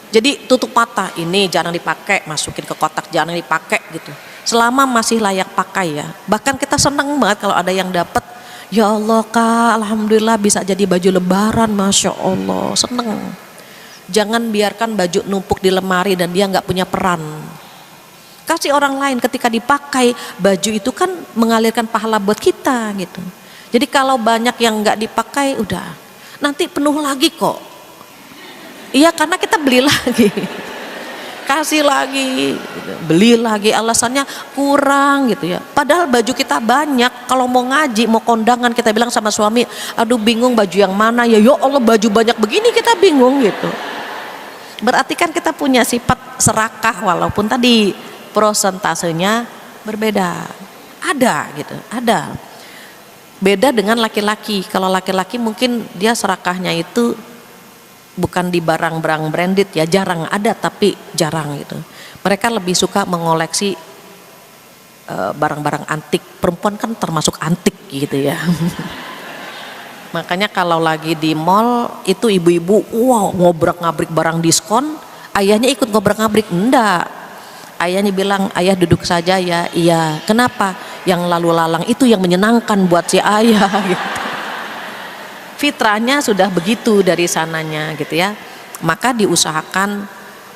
B: Jadi tutup mata, ini jarang dipakai, masukin ke kotak, jarang dipakai gitu. Selama masih layak pakai ya. Bahkan kita seneng banget kalau ada yang dapat. Ya Allah Kak, alhamdulillah bisa jadi baju lebaran, masya Allah, seneng. Jangan biarkan baju numpuk di lemari dan dia nggak punya peran. Kasih orang lain, ketika dipakai baju itu kan mengalirkan pahala buat kita gitu. Jadi kalau banyak yang nggak dipakai, udah nanti penuh lagi kok. Iya, karena kita beli lagi, kasih lagi, beli lagi, alasannya kurang gitu ya. Padahal baju kita banyak. Kalau mau ngaji, mau kondangan, kita bilang sama suami, aduh bingung baju yang mana ya. Ya Allah, baju banyak begini kita bingung gitu. Berarti kan kita punya sifat serakah, walaupun tadi prosentasenya berbeda. Ada gitu, ada. Beda dengan laki-laki. Kalau laki-laki mungkin dia serakahnya itu bukan di barang-barang branded ya, jarang ada, tapi jarang gitu. Mereka lebih suka mengoleksi barang-barang antik. Perempuan kan termasuk antik gitu ya. Makanya kalau lagi di mall itu ibu-ibu ngobrak-ngabrik barang diskon, ayahnya ikut ngobrak-ngabrik. Enggak, ayahnya bilang, ayah duduk saja ya. Iya, kenapa? Yang lalu lalang itu yang menyenangkan buat si ayah gitu. Fitrahnya sudah begitu dari sananya gitu ya. Maka diusahakan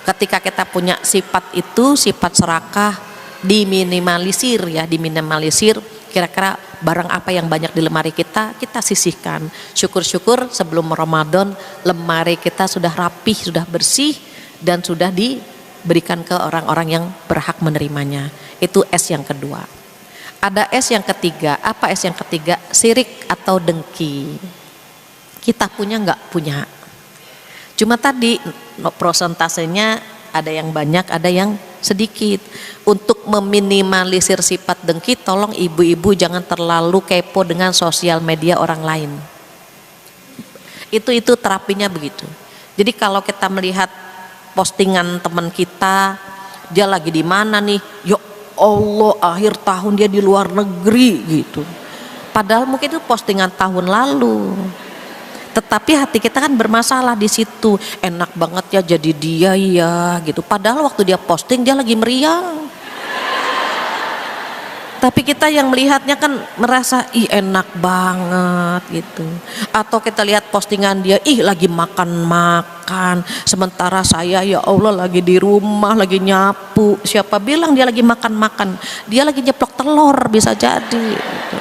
B: ketika kita punya sifat itu, sifat serakah, diminimalisir ya, diminimalisir. Kira-kira barang apa yang banyak di lemari kita sisihkan. Syukur-syukur sebelum Ramadan lemari kita sudah rapih, sudah bersih, dan sudah diberikan ke orang-orang yang berhak menerimanya. Itu S yang kedua. Ada S yang ketiga. Apa S yang ketiga? Sirik atau dengki. Kita punya nggak punya. Cuma tadi prosentasenya ada yang banyak, ada yang sedikit. Untuk meminimalisir sifat dengki, tolong ibu-ibu jangan terlalu kepo dengan sosial media orang lain. Itu terapinya begitu. Jadi kalau kita melihat postingan teman kita, dia lagi di mana nih? Ya Allah, akhir tahun dia di luar negeri gitu. Padahal mungkin itu postingan tahun lalu. Tetapi hati kita kan bermasalah di situ. Enak banget ya jadi dia ya gitu. Padahal waktu dia posting dia lagi meriang. Tapi kita yang melihatnya kan merasa ih enak banget gitu. Atau kita lihat postingan dia, ih lagi makan-makan. Sementara saya ya Allah lagi di rumah, lagi nyapu. Siapa bilang dia lagi makan-makan? Dia lagi nyeplok telur bisa jadi gitu.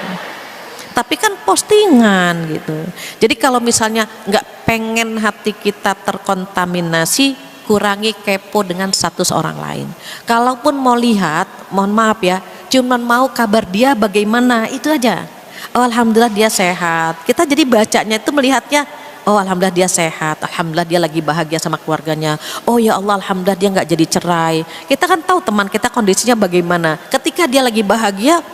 B: Tapi kan postingan gitu. Jadi kalau misalnya nggak pengen hati kita terkontaminasi, kurangi kepo dengan status orang lain. Kalaupun mau lihat, mohon maaf ya, cuman mau kabar dia bagaimana, itu aja. Oh alhamdulillah dia sehat. Kita jadi bacanya itu melihatnya, oh alhamdulillah dia sehat, alhamdulillah dia lagi bahagia sama keluarganya. Oh ya Allah alhamdulillah dia nggak jadi cerai. Kita kan tahu teman kita kondisinya bagaimana. Ketika dia lagi bahagia,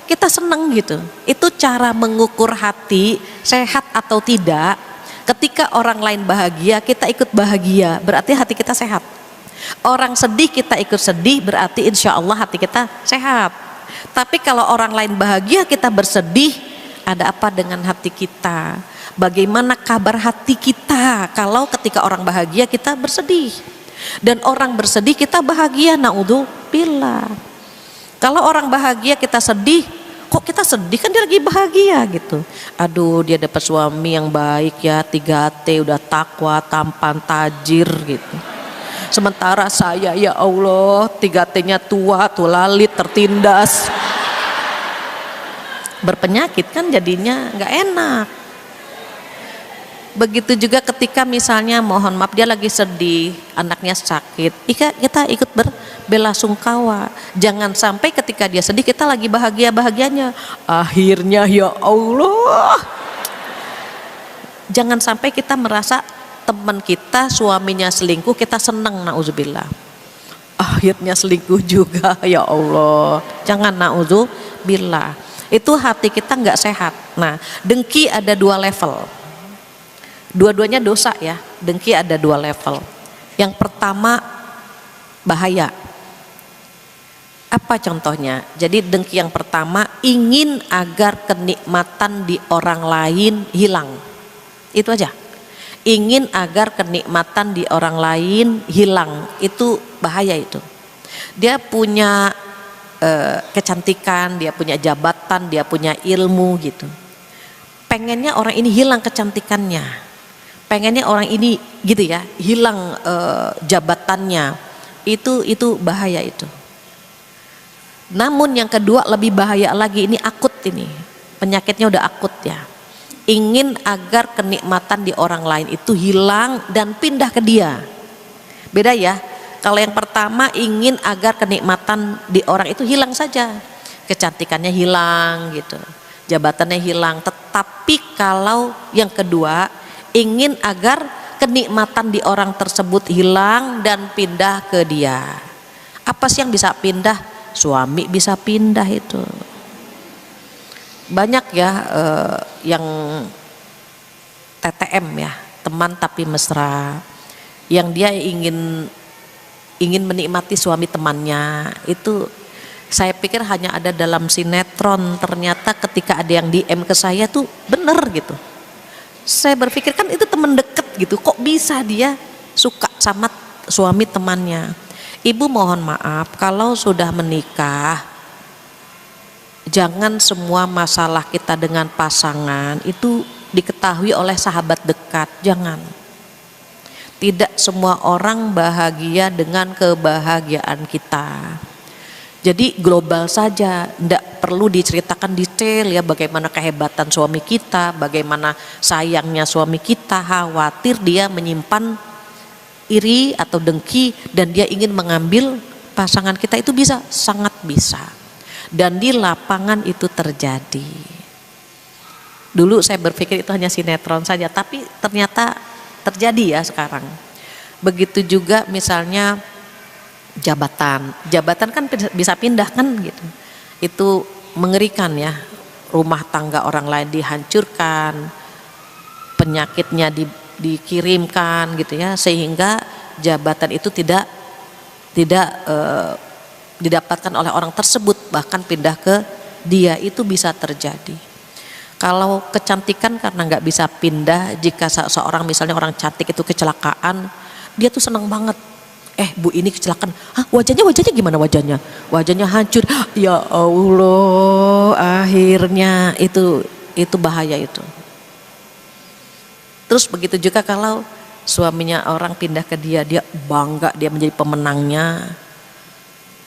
B: kita seneng gitu. Itu cara mengukur hati sehat atau tidak. Ketika orang lain bahagia, kita ikut bahagia, berarti hati kita sehat. Orang sedih kita ikut sedih, berarti insya Allah hati kita sehat. Tapi kalau orang lain bahagia kita bersedih, ada apa dengan hati kita? Bagaimana kabar hati kita kalau ketika orang bahagia kita bersedih? Dan orang bersedih kita bahagia, naudzubillah. Kalau orang bahagia kita sedih, kok kita sedih, kan dia lagi bahagia gitu. Aduh dia dapat suami yang baik ya, 3T, udah takwa, tampan, tajir gitu. Sementara saya ya Allah 3T-nya tua, lalit, tertindas, berpenyakit, kan jadinya nggak enak. Begitu juga ketika misalnya mohon maaf dia lagi sedih, anaknya sakit, kita ikut berbelasungkawa. Jangan sampai ketika dia sedih kita lagi bahagia-bahagianya. Akhirnya ya Allah, jangan sampai kita merasa teman kita suaminya selingkuh kita senang, nauzubillah. Akhirnya selingkuh juga, ya Allah. Jangan, nauzubillah. Itu hati kita nggak sehat. Nah, dengki ada 2 level. Dua-duanya dosa ya. Dengki ada 2 level. Yang pertama bahaya. Apa contohnya? Jadi dengki yang pertama ingin agar kenikmatan di orang lain hilang. Itu aja. Ingin agar kenikmatan di orang lain hilang. Itu bahaya itu. Dia punya kecantikan, dia punya jabatan, dia punya ilmu gitu. Pengennya orang ini hilang kecantikannya. Pengennya orang ini gitu ya, hilang jabatannya. Itu bahaya itu. Namun yang kedua lebih bahaya lagi, ini akut, ini penyakitnya udah akut ya. Ingin agar kenikmatan di orang lain itu hilang dan pindah ke dia. Beda ya. Kalau yang pertama ingin agar kenikmatan di orang itu hilang saja, kecantikannya hilang gitu, jabatannya hilang. Tetapi kalau yang kedua ingin agar kenikmatan di orang tersebut hilang dan pindah ke dia. Apa sih yang bisa pindah? Suami bisa pindah itu. Banyak ya yang TTM ya, teman tapi mesra, yang dia ingin menikmati suami temannya. Itu saya pikir hanya ada dalam sinetron. Ternyata ketika ada yang DM ke saya tuh bener gitu. Saya berpikir kan itu teman deket gitu, kok bisa dia suka sama suami temannya. Ibu mohon maaf, kalau sudah menikah jangan semua masalah kita dengan pasangan itu diketahui oleh sahabat dekat. Jangan. Tidak semua orang bahagia dengan kebahagiaan kita. Jadi global saja, tidak perlu diceritakan detail ya bagaimana kehebatan suami kita, bagaimana sayangnya suami kita. Khawatir dia menyimpan iri atau dengki dan dia ingin mengambil pasangan kita, itu bisa, sangat bisa. Dan di lapangan itu terjadi. Dulu saya berpikir itu hanya sinetron saja, tapi ternyata terjadi ya sekarang. Begitu juga misalnya jabatan kan bisa pindah kan gitu. Itu mengerikan ya, rumah tangga orang lain dihancurkan, penyakitnya dikirimkan gitu ya, sehingga jabatan itu tidak didapatkan oleh orang tersebut, bahkan pindah ke dia. Itu bisa terjadi. Kalau kecantikan karena nggak bisa pindah, jika seorang misalnya orang cantik itu kecelakaan, dia tuh senang banget. Bu ini kecelakaan. Wajahnya gimana wajahnya? Wajahnya hancur. Ya Allah, akhirnya itu bahaya itu. Terus begitu juga kalau suaminya orang pindah ke dia bangga dia menjadi pemenangnya.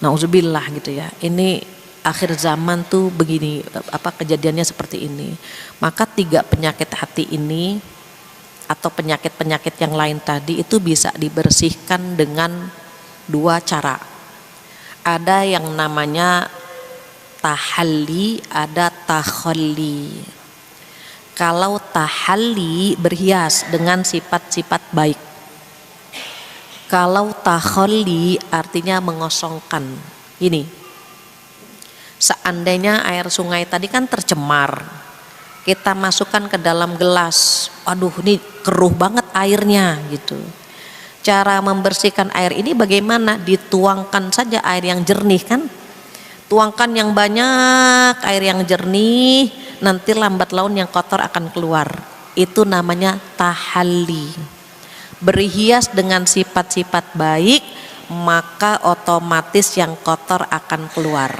B: Nauzubillah gitu ya. Ini akhir zaman tuh begini, kejadiannya seperti ini. Maka 3 penyakit hati ini atau penyakit-penyakit yang lain tadi itu bisa dibersihkan dengan 2 cara. Ada yang namanya tahalli, ada takhalli. Kalau tahalli berhias dengan sifat-sifat baik. Kalau takhalli artinya mengosongkan. Ini seandainya air sungai tadi kan tercemar, kita masukkan ke dalam gelas, aduh ini keruh banget airnya gitu. Cara membersihkan air ini bagaimana? Dituangkan saja air yang jernih kan, tuangkan yang banyak air yang jernih, nanti lambat laun yang kotor akan keluar. Itu namanya tahalli, berhias dengan sifat-sifat baik, maka otomatis yang kotor akan keluar.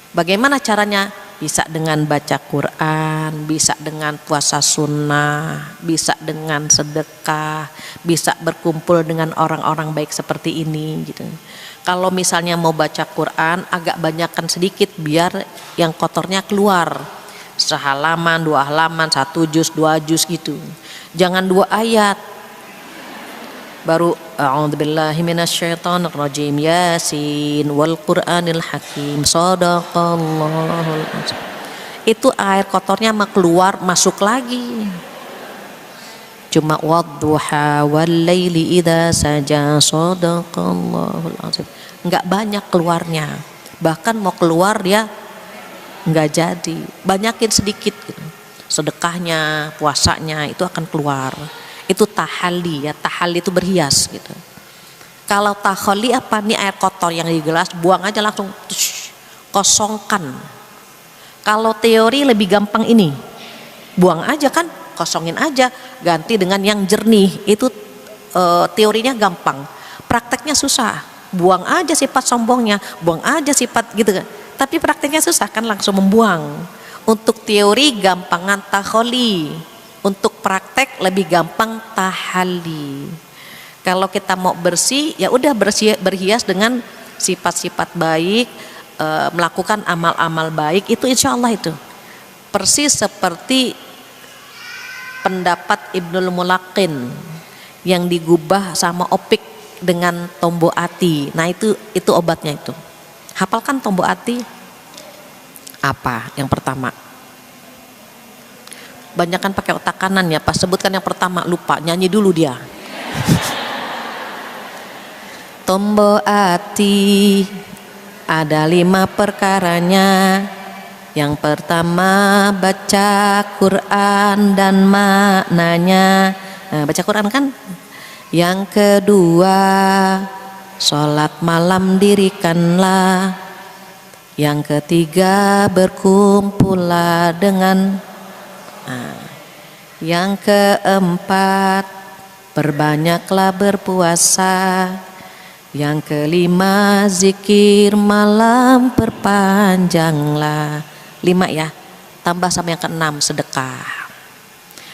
B: Bagaimana caranya? Bisa dengan baca Quran, bisa dengan puasa sunnah, bisa dengan sedekah, bisa berkumpul dengan orang-orang baik seperti ini gitu. Kalau misalnya mau baca Quran agak banyakkan sedikit biar yang kotornya keluar. Sehalaman, 2 halaman, 1 juz, 2 juz gitu. Jangan 2 ayat. Baru a'udzubillahi minasyaitonir rajim, yasin wal qur'anil hakim shadaqallahul azim. Itu air kotornya keluar masuk lagi. Cuma wadduha wal laili idza saja shadaqallahul azim. Enggak banyak keluarnya. Bahkan mau keluar dia enggak jadi. Banyakin sedikit gitu. Sedekahnya, puasanya itu akan keluar. Itu tahalli ya, tahalli itu berhias gitu. Kalau takhalli apa nih, air kotor yang di gelas buang aja langsung, kosongkan. Kalau teori lebih gampang ini, buang aja kan, kosongin aja, ganti dengan yang jernih. Itu teorinya gampang, prakteknya susah. Buang aja sifat sombongnya, buang aja sifat gitu kan. Tapi prakteknya susah kan, langsung membuang. Untuk teori gampangan takhalli. Untuk praktek lebih gampang tahalli. Kalau kita mau bersih ya udah berhias dengan sifat-sifat baik, melakukan amal-amal baik, itu insya Allah itu persis seperti pendapat Ibnul Mulaqin yang digubah sama opik dengan tombo ati. Nah itu obatnya itu. Hafalkan tombo ati apa yang pertama? Banyakan pakai otak kanan ya, pas sebutkan yang pertama lupa, nyanyi dulu dia. Tombo ati ada 5 perkaranya. Yang pertama baca Quran dan maknanya. Nah, baca Quran kan. Yang kedua sholat malam dirikanlah. Yang ketiga berkumpullah dengan. Yang keempat perbanyaklah berpuasa. Yang kelima zikir malam perpanjanglah. 5 ya, tambah sama yang ke-6 sedekah.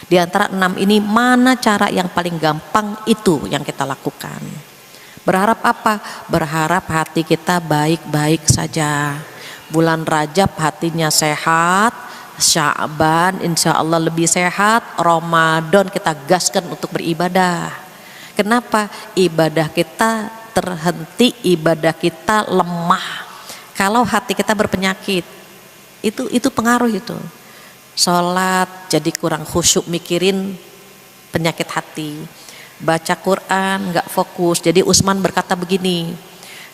B: Di antara 6 ini mana cara yang paling gampang, itu yang kita lakukan. Berharap apa? Berharap hati kita baik-baik saja. Bulan Rajab hatinya sehat, Sya'ban insya Allah lebih sehat, Ramadan kita gaskan untuk beribadah. Kenapa? Ibadah kita terhenti, ibadah kita lemah kalau hati kita berpenyakit. Itu pengaruh itu. Sholat jadi kurang khusyuk mikirin penyakit hati. Baca Quran nggak fokus. Jadi Utsman berkata begini,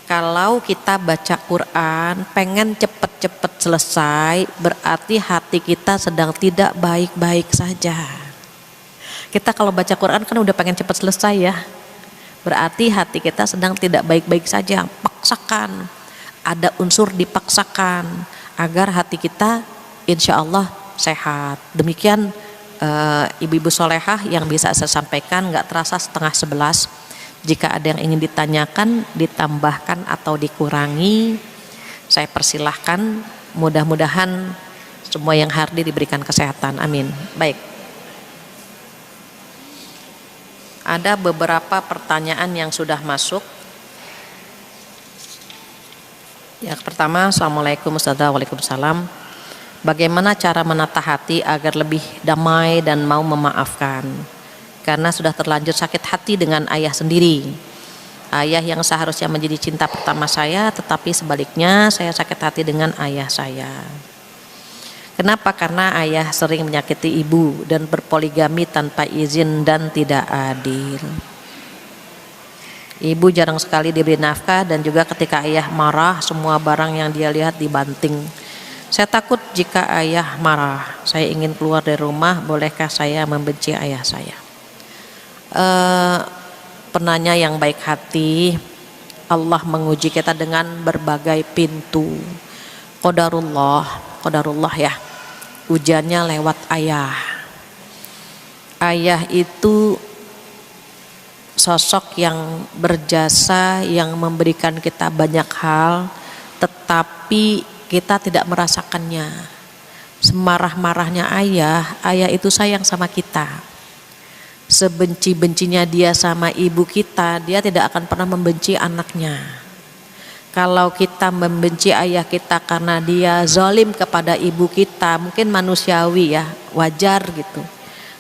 B: kalau kita baca Quran pengen cepet-cepet selesai, berarti hati kita sedang tidak baik-baik saja. Kita kalau baca Quran kan udah pengen cepet selesai ya, berarti hati kita sedang tidak baik-baik saja. Paksakan, ada unsur dipaksakan agar hati kita insya Allah sehat. Demikian ibu-ibu solehah yang bisa saya sampaikan, nggak terasa 10:30. Jika ada yang ingin ditanyakan, ditambahkan atau dikurangi, saya persilahkan. Mudah-mudahan semua yang hadir diberikan kesehatan. Amin. Baik. Ada beberapa pertanyaan yang sudah masuk. Yang pertama, Assalamualaikum Ustazah. Waalaikumsalam. Bagaimana cara menata hati agar lebih damai dan mau memaafkan? Karena sudah terlanjur sakit hati dengan ayah sendiri. Ayah yang seharusnya menjadi cinta pertama saya, tetapi sebaliknya saya sakit hati dengan ayah saya. Kenapa? Karena ayah sering menyakiti ibu dan berpoligami tanpa izin dan tidak adil. Ibu jarang sekali diberi nafkah dan juga ketika ayah marah, semua barang yang dia lihat dibanting. Saya takut jika ayah marah, saya ingin keluar dari rumah, bolehkah saya membenci ayah saya? Penanya yang baik hati, Allah menguji kita dengan berbagai pintu. Qadarullah ya, ujiannya lewat ayah. Ayah itu sosok yang berjasa, yang memberikan kita banyak hal, tetapi kita tidak merasakannya. Semarah-marahnya ayah itu sayang sama kita. Sebenci-bencinya dia sama ibu kita, dia tidak akan pernah membenci anaknya. Kalau kita membenci ayah kita karena dia zalim kepada ibu kita, mungkin manusiawi ya, wajar gitu.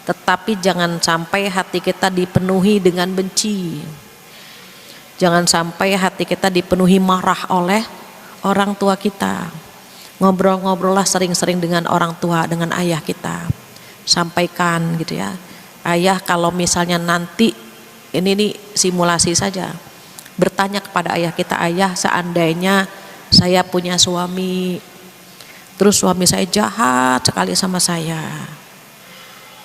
B: Tetapi jangan sampai hati kita dipenuhi dengan benci. Jangan sampai hati kita dipenuhi marah oleh orang tua kita. Ngobrol-ngobrollah sering-sering dengan orang tua, dengan ayah kita. Sampaikan gitu ya. Ayah kalau misalnya nanti, ini nih simulasi saja. Bertanya kepada ayah kita, ayah seandainya saya punya suami, terus suami saya jahat sekali sama saya.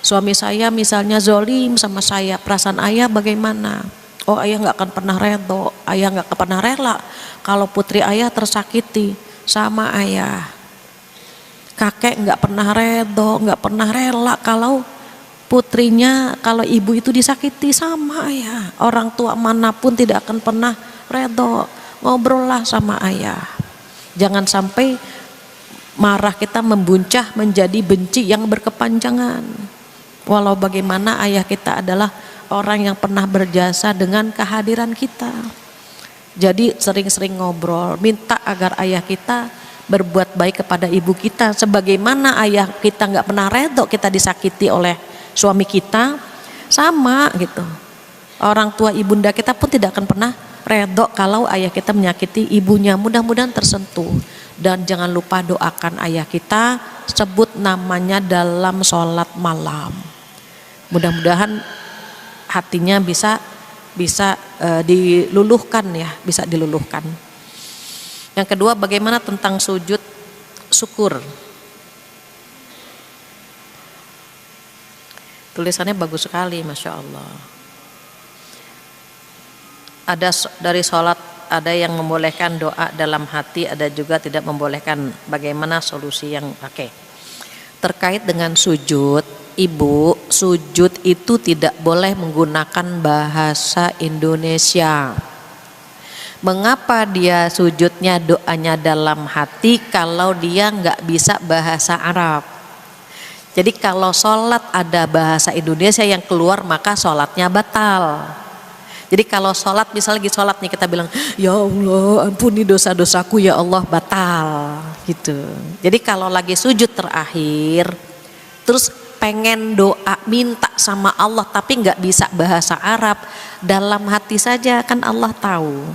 B: Suami saya misalnya zolim sama saya, perasaan ayah bagaimana? Oh, ayah nggak akan pernah redo, ayah nggak akan pernah rela kalau putri ayah tersakiti sama ayah. Kakek nggak pernah redo, nggak pernah rela kalau putrinya, kalau ibu itu disakiti sama ayah. Orang tua manapun tidak akan pernah redo. Ngobrollah sama ayah. Jangan sampai marah kita membuncah menjadi benci yang berkepanjangan. Walau bagaimana ayah kita adalah orang yang pernah berjasa dengan kehadiran kita. Jadi sering-sering ngobrol, minta agar ayah kita berbuat baik kepada ibu kita. Sebagaimana ayah kita nggak pernah redo kita disakiti oleh suami kita, sama gitu. Orang tua ibunda kita pun tidak akan pernah redo kalau ayah kita menyakiti ibunya. Mudah-mudahan tersentuh. Dan jangan lupa doakan ayah kita, sebut namanya dalam sholat malam. Mudah-mudahan hatinya bisa diluluhkan ya, bisa diluluhkan. Yang kedua, bagaimana tentang sujud syukur? Tulisannya bagus sekali, Masya Allah. Ada dari sholat, ada yang membolehkan doa dalam hati, ada juga tidak membolehkan. Bagaimana solusi yang pakai? Terkait dengan sujud, Ibu, sujud itu tidak boleh menggunakan bahasa Indonesia. Mengapa dia sujudnya doanya dalam hati kalau dia nggak bisa bahasa Arab? Jadi kalau sholat ada bahasa Indonesia yang keluar maka sholatnya batal. Jadi kalau sholat, misalnya lagi sholat nih kita bilang, ya Allah ampuni dosa-dosaku ya Allah, batal gitu. Jadi kalau lagi sujud terakhir, terus pengen doa minta sama Allah tapi nggak bisa bahasa Arab, dalam hati saja kan Allah tahu.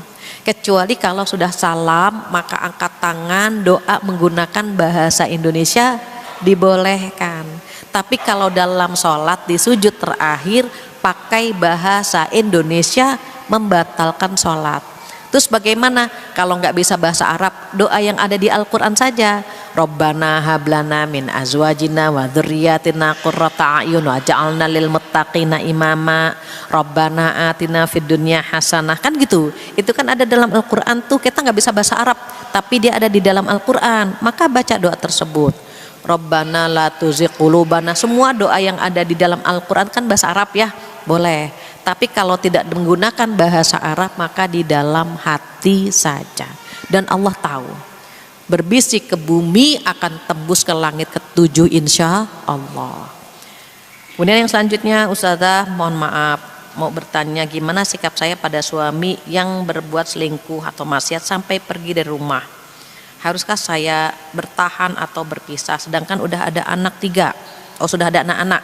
B: Kecuali kalau sudah salam maka angkat tangan doa menggunakan bahasa Indonesia dibolehkan. Tapi kalau dalam sholat di sujud terakhir pakai bahasa Indonesia membatalkan sholat. Terus bagaimana kalau nggak bisa bahasa Arab? Doa yang ada di Al-Quran saja. Rabbana hablana min azwajina wa dzurriyyatina qurrata a'yun waj'alna lil muttaqina imama. Rabbana atina fid dunya hasanah. Kan gitu. Itu kan ada dalam Al-Quran tuh. Kita nggak bisa bahasa Arab, tapi dia ada di dalam Al-Quran. Maka baca doa tersebut. Rabbana la tuzigh qulubana. Semua doa yang ada di dalam Al-Quran kan bahasa Arab ya, boleh. Tapi kalau tidak menggunakan bahasa Arab maka di dalam hati saja. Dan Allah tahu. Berbisik ke bumi akan tembus ke langit ketujuh insya Allah. Kemudian yang selanjutnya, Ustazah mohon maaf mau bertanya, gimana sikap saya pada suami yang berbuat selingkuh atau maksiat sampai pergi dari rumah? Haruskah saya bertahan atau berpisah? Sedangkan udah ada anak 3, sudah ada anak-anak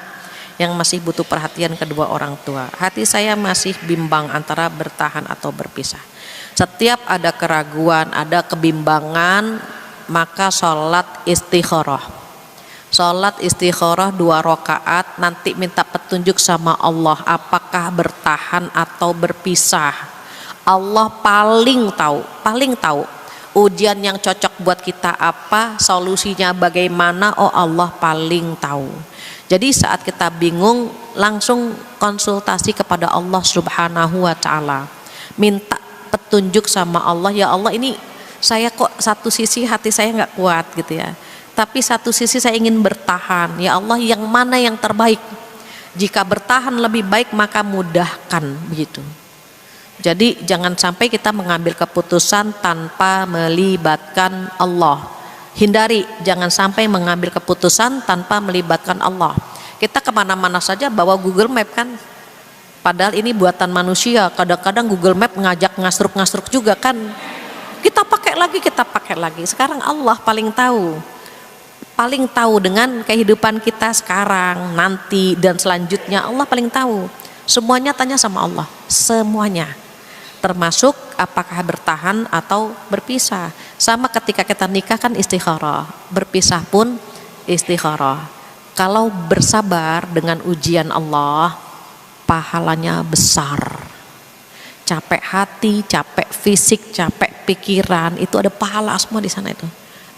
B: yang masih butuh perhatian kedua orang tua. Hati saya masih bimbang antara bertahan atau berpisah. Setiap ada keraguan, ada kebimbangan, maka sholat istikharah. Sholat istikharah 2 rakaat, nanti minta petunjuk sama Allah apakah bertahan atau berpisah. Allah paling tahu ujian yang cocok buat kita apa, solusinya bagaimana, Allah paling tahu. Jadi saat kita bingung langsung konsultasi kepada Allah Subhanahu wa ta'ala, minta petunjuk sama Allah. Ya Allah, ini saya kok satu sisi hati saya nggak kuat gitu ya, tapi satu sisi saya ingin bertahan. Ya Allah, yang mana yang terbaik? Jika bertahan lebih baik maka mudahkan, begitu. Jadi jangan sampai kita mengambil keputusan tanpa melibatkan Allah. Hindari, jangan sampai mengambil keputusan tanpa melibatkan Allah. Kita kemana-mana saja bawa Google Map kan, padahal ini buatan manusia. Kadang-kadang Google Map ngajak ngasruk-ngasruk juga kan. Kita pakai lagi. Sekarang Allah paling tahu dengan kehidupan kita sekarang, nanti, dan selanjutnya. Allah paling tahu. Semuanya tanya sama Allah, semuanya. Termasuk apakah bertahan atau berpisah. Sama ketika kita nikah kan istikharah, berpisah pun istikharah. Kalau bersabar dengan ujian Allah, pahalanya besar. Capek hati, capek fisik, capek pikiran, itu ada pahala semua di sana itu.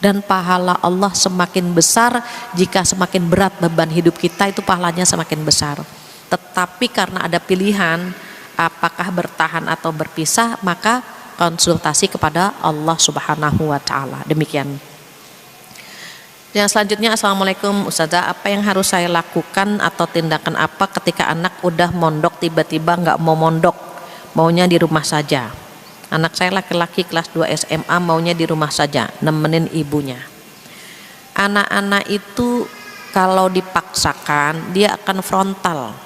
B: Dan pahala Allah semakin besar jika semakin berat beban hidup kita, itu pahalanya semakin besar. Tetapi karena ada pilihan apakah bertahan atau berpisah, maka konsultasi kepada Allah Subhanahu wa ta'ala. Demikian. Yang selanjutnya, Assalamualaikum Ustazah, apa yang harus saya lakukan atau tindakan apa ketika anak udah mondok tiba-tiba nggak mau mondok, maunya di rumah saja? Anak saya laki-laki kelas 2 SMA maunya di rumah saja, nemenin ibunya. Anak-anak itu kalau dipaksakan dia akan frontal.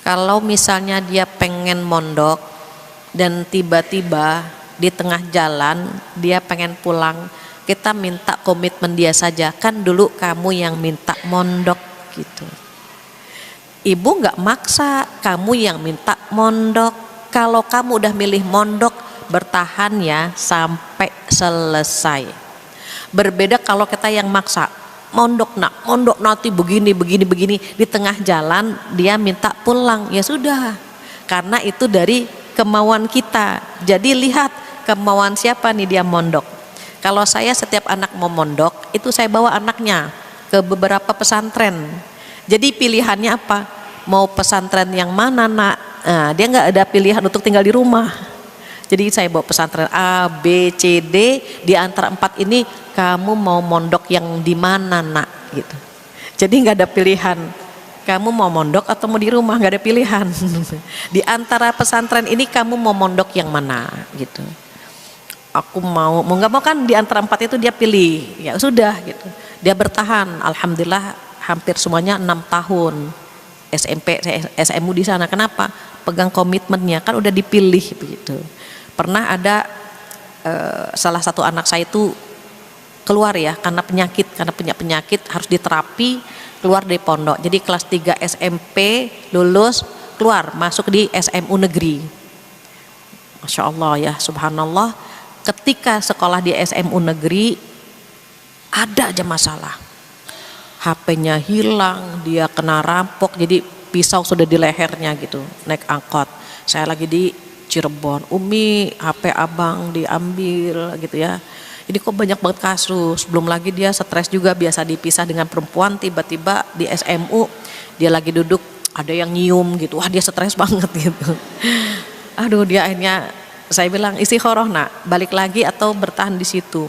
B: Kalau misalnya dia pengen mondok dan tiba-tiba di tengah jalan dia pengen pulang, kita minta komitmen dia saja, kan dulu kamu yang minta mondok gitu. Ibu nggak maksa, kamu yang minta mondok. Kalau kamu udah milih mondok, bertahan ya sampai selesai. Berbeda kalau kita yang maksa, mondok nanti begini, di tengah jalan dia minta pulang, ya sudah, karena itu dari kemauan kita. Jadi lihat kemauan siapa nih dia mondok. Kalau saya setiap anak mau mondok, itu saya bawa anaknya ke beberapa pesantren. Jadi pilihannya apa? Mau pesantren yang mana nak? Nah, dia nggak ada pilihan untuk tinggal di rumah. Jadi saya bawa pesantren A, B, C, D. Di antara 4 ini kamu mau mondok yang di mana nak? Gitu. Jadi nggak ada pilihan. Kamu mau mondok atau mau di rumah, nggak ada pilihan. Di antara pesantren ini kamu mau mondok yang mana? Gitu. Aku mau nggak mau kan, di antara 4 itu dia pilih. Ya sudah gitu. Dia bertahan. Alhamdulillah hampir semuanya 6 tahun. SMP, SMU di sana. Kenapa? Pegang komitmennya, kan udah dipilih begitu. Pernah ada salah satu anak saya itu keluar ya karena punya penyakit harus diterapi, keluar dari pondok. Jadi kelas 3 SMP lulus, keluar masuk di SMU negeri. Masya Allah ya, subhanallah. Ketika sekolah di SMU negeri ada aja masalah. HP-nya hilang, dia kena rampok, jadi pisau sudah di lehernya gitu, naik angkot. Saya lagi di Cirebon, Umi HP abang diambil gitu ya. Ini kok banyak banget kasus, belum lagi dia stres juga, biasa dipisah dengan perempuan, tiba-tiba di SMU dia lagi duduk, ada yang nyium gitu, wah dia stres banget gitu. Aduh, dia akhirnya saya bilang istikharah nak, balik lagi atau bertahan di situ.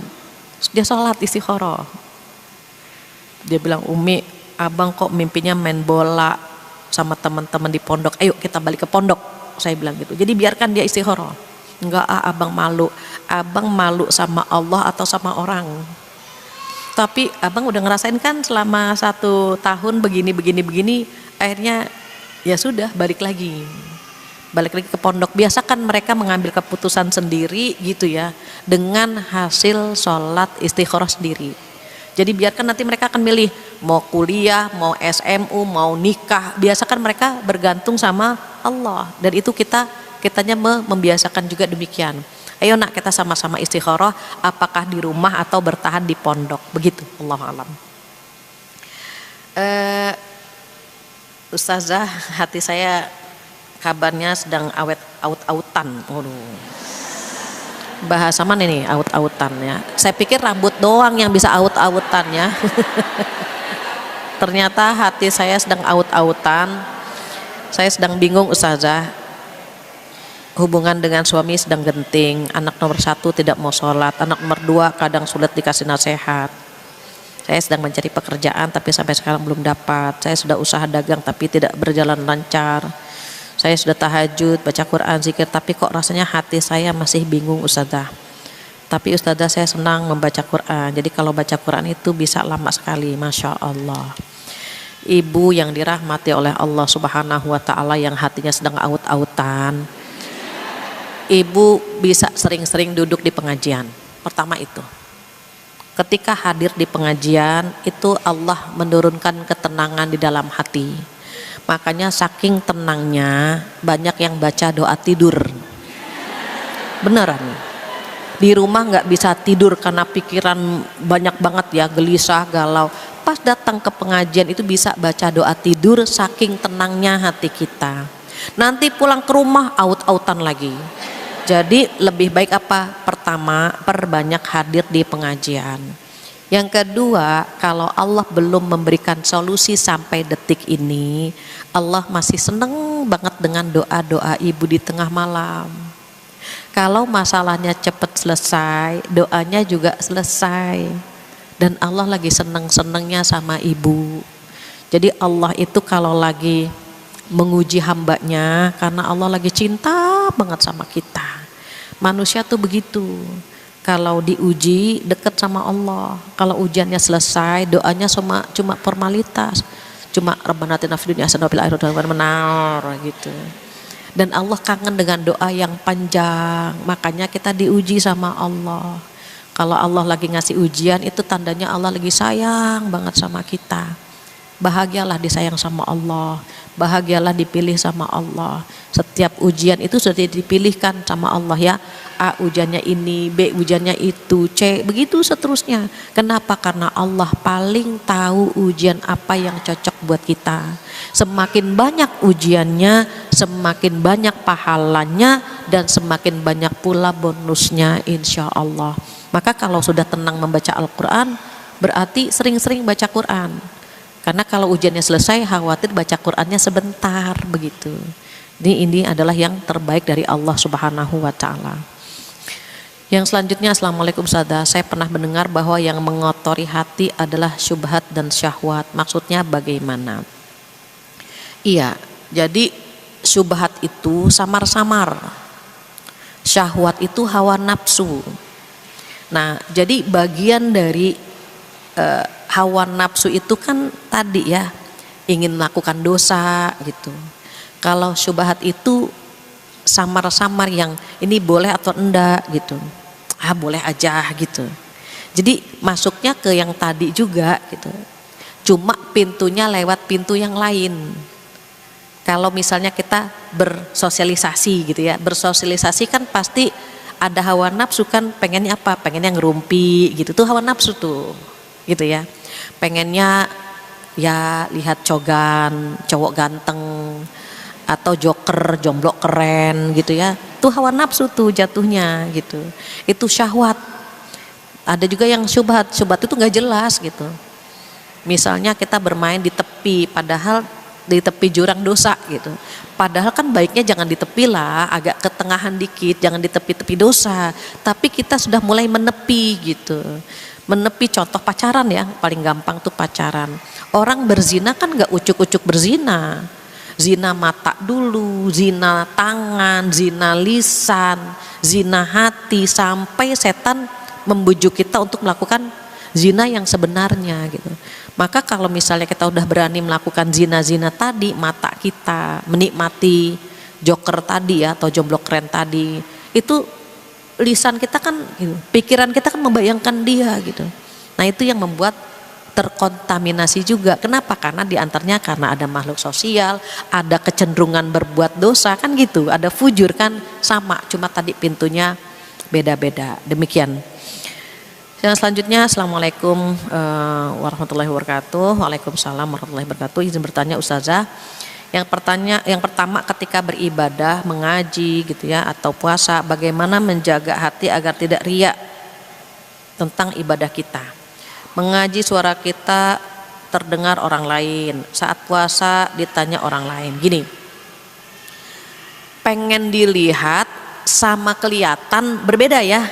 B: Dia sholat istikharah. Dia bilang, Umi abang kok mimpinya main bola, sama teman-teman di pondok, ayo kita balik ke pondok, saya bilang gitu. Jadi biarkan dia istikharah. Enggak, abang malu sama Allah atau sama orang. Tapi abang udah ngerasain kan selama 1 tahun begini, akhirnya ya sudah balik lagi ke pondok. Biasakan mereka mengambil keputusan sendiri gitu ya, dengan hasil sholat istikharah sendiri. Jadi biarkan nanti mereka akan milih mau kuliah, mau SMU, mau nikah. Biasakan mereka bergantung sama Allah, dan itu kitanya membiasakan juga demikian. Ayo nak, kita sama-sama istikharah, apakah di rumah atau bertahan di pondok, begitu. Allahu a'lam. Ustazah, hati saya kabarnya sedang aut-autan. Bahasa mana nih aut-autan ya? Saya pikir rambut doang yang bisa aut-autan ya. Ternyata hati saya sedang aut-autan. Saya sedang bingung Ustazah. Hubungan dengan suami sedang genting. Anak nomor 1 tidak mau sholat. Anak nomor 2 kadang sulit dikasih nasihat. Saya sedang mencari pekerjaan tapi sampai sekarang belum dapat. Saya sudah usaha dagang tapi tidak berjalan lancar. Saya sudah tahajud, baca Quran, zikir, tapi kok rasanya hati saya masih bingung Ustazah. Tapi Ustazah, saya senang membaca Quran. Jadi kalau baca Quran itu bisa lama sekali, Masya Allah. Ibu yang dirahmati oleh Allah Subhanahu wa Ta'ala yang hatinya sedang aut-autan, ibu bisa sering-sering duduk di pengajian. Pertama itu, ketika hadir di pengajian itu Allah menurunkan ketenangan di dalam hati. Makanya saking tenangnya banyak yang baca doa tidur. Beneran. Di rumah nggak bisa tidur karena pikiran banyak banget ya, gelisah, galau. Pas datang ke pengajian itu bisa baca doa tidur, saking tenangnya hati kita. Nanti pulang ke rumah aut-autan lagi. Jadi lebih baik apa? Pertama, perbanyak hadir di pengajian. Yang kedua, kalau Allah belum memberikan solusi sampai detik ini, Allah masih seneng banget dengan doa-doa ibu di tengah malam. Kalau masalahnya cepat selesai, doanya juga selesai. Dan Allah lagi seneng-senengnya sama ibu. Jadi Allah itu kalau lagi menguji hambanya, karena Allah lagi cinta banget sama kita. Manusia tuh begitu. Kalau diuji dekat sama Allah, kalau ujiannya selesai, doanya cuma formalitas, cuma Rabbana atina fid dunya hasanah wa fil akhirati hasanah gitu. Dan Allah kangen dengan doa yang panjang, makanya kita diuji sama Allah. Kalau Allah lagi ngasih ujian, itu tandanya Allah lagi sayang banget sama kita. Bahagialah disayang sama Allah, bahagialah dipilih sama Allah. Setiap ujian itu sudah dipilihkan sama Allah ya. A ujiannya ini, B ujiannya itu, C begitu seterusnya. Kenapa? Karena Allah paling tahu ujian apa yang cocok buat kita. Semakin banyak ujiannya, semakin banyak pahalanya, dan semakin banyak pula bonusnya insya Allah. Maka kalau sudah tenang membaca Al-Quran, berarti sering-sering baca Quran. Karena kalau ujiannya selesai, khawatir baca Qurannya sebentar begitu. Ini adalah yang terbaik dari Allah Subhanahu wa Ta'ala. Yang selanjutnya, Assalamualaikum Ustazah. Saya pernah mendengar bahwa yang mengotori hati adalah syubhat dan syahwat. Maksudnya bagaimana? Iya, jadi syubhat itu samar-samar. Syahwat itu hawa nafsu. Nah, jadi bagian dari hawa nafsu itu kan tadi ya, ingin melakukan dosa gitu. Kalau syubhat itu samar-samar, yang ini boleh atau enggak gitu, boleh aja gitu. Jadi masuknya ke yang tadi juga gitu, cuma pintunya lewat pintu yang lain. Kalau misalnya kita bersosialisasi gitu ya, bersosialisasi kan pasti ada hawa nafsu kan, pengennya apa, pengennya ngerumpi gitu, tuh hawa nafsu tuh gitu ya. Pengennya ya lihat cogan, cowok ganteng, atau joker, jomblo keren gitu ya, tuh hawa nafsu tuh jatuhnya gitu. Itu syahwat. Ada juga yang syubhat itu nggak jelas gitu. Misalnya kita bermain di tepi, padahal di tepi jurang dosa gitu. Padahal kan baiknya jangan di tepi lah, agak ke tengahan dikit, jangan di tepi-tepi dosa. Tapi kita sudah mulai menepi gitu. Menepi, contoh pacaran ya, paling gampang tuh pacaran. Orang berzina kan nggak ucuk-ucuk berzina. Zina mata dulu, zina tangan, zina lisan, zina hati, sampai setan membujuk kita untuk melakukan zina yang sebenarnya gitu. Maka kalau misalnya kita udah berani melakukan zina-zina tadi, mata kita menikmati joker tadi ya, atau jomblo keren tadi, itu lisan kita kan gitu, pikiran kita kan membayangkan dia gitu. Nah itu yang membuat terkontaminasi juga. Kenapa? Karena diantaranya karena ada makhluk sosial, ada kecenderungan berbuat dosa kan gitu, ada fujur kan sama, cuma tadi pintunya beda-beda. Demikian. Yang selanjutnya, Assalamualaikum warahmatullahi wabarakatuh. Waalaikumsalam warahmatullahi wabarakatuh. Izin bertanya Ustazah, yang pertama ketika beribadah, mengaji gitu ya, atau puasa, bagaimana menjaga hati agar tidak riya tentang ibadah kita? Mengaji suara kita terdengar orang lain, saat puasa ditanya orang lain. Gini, pengen dilihat sama kelihatan berbeda ya.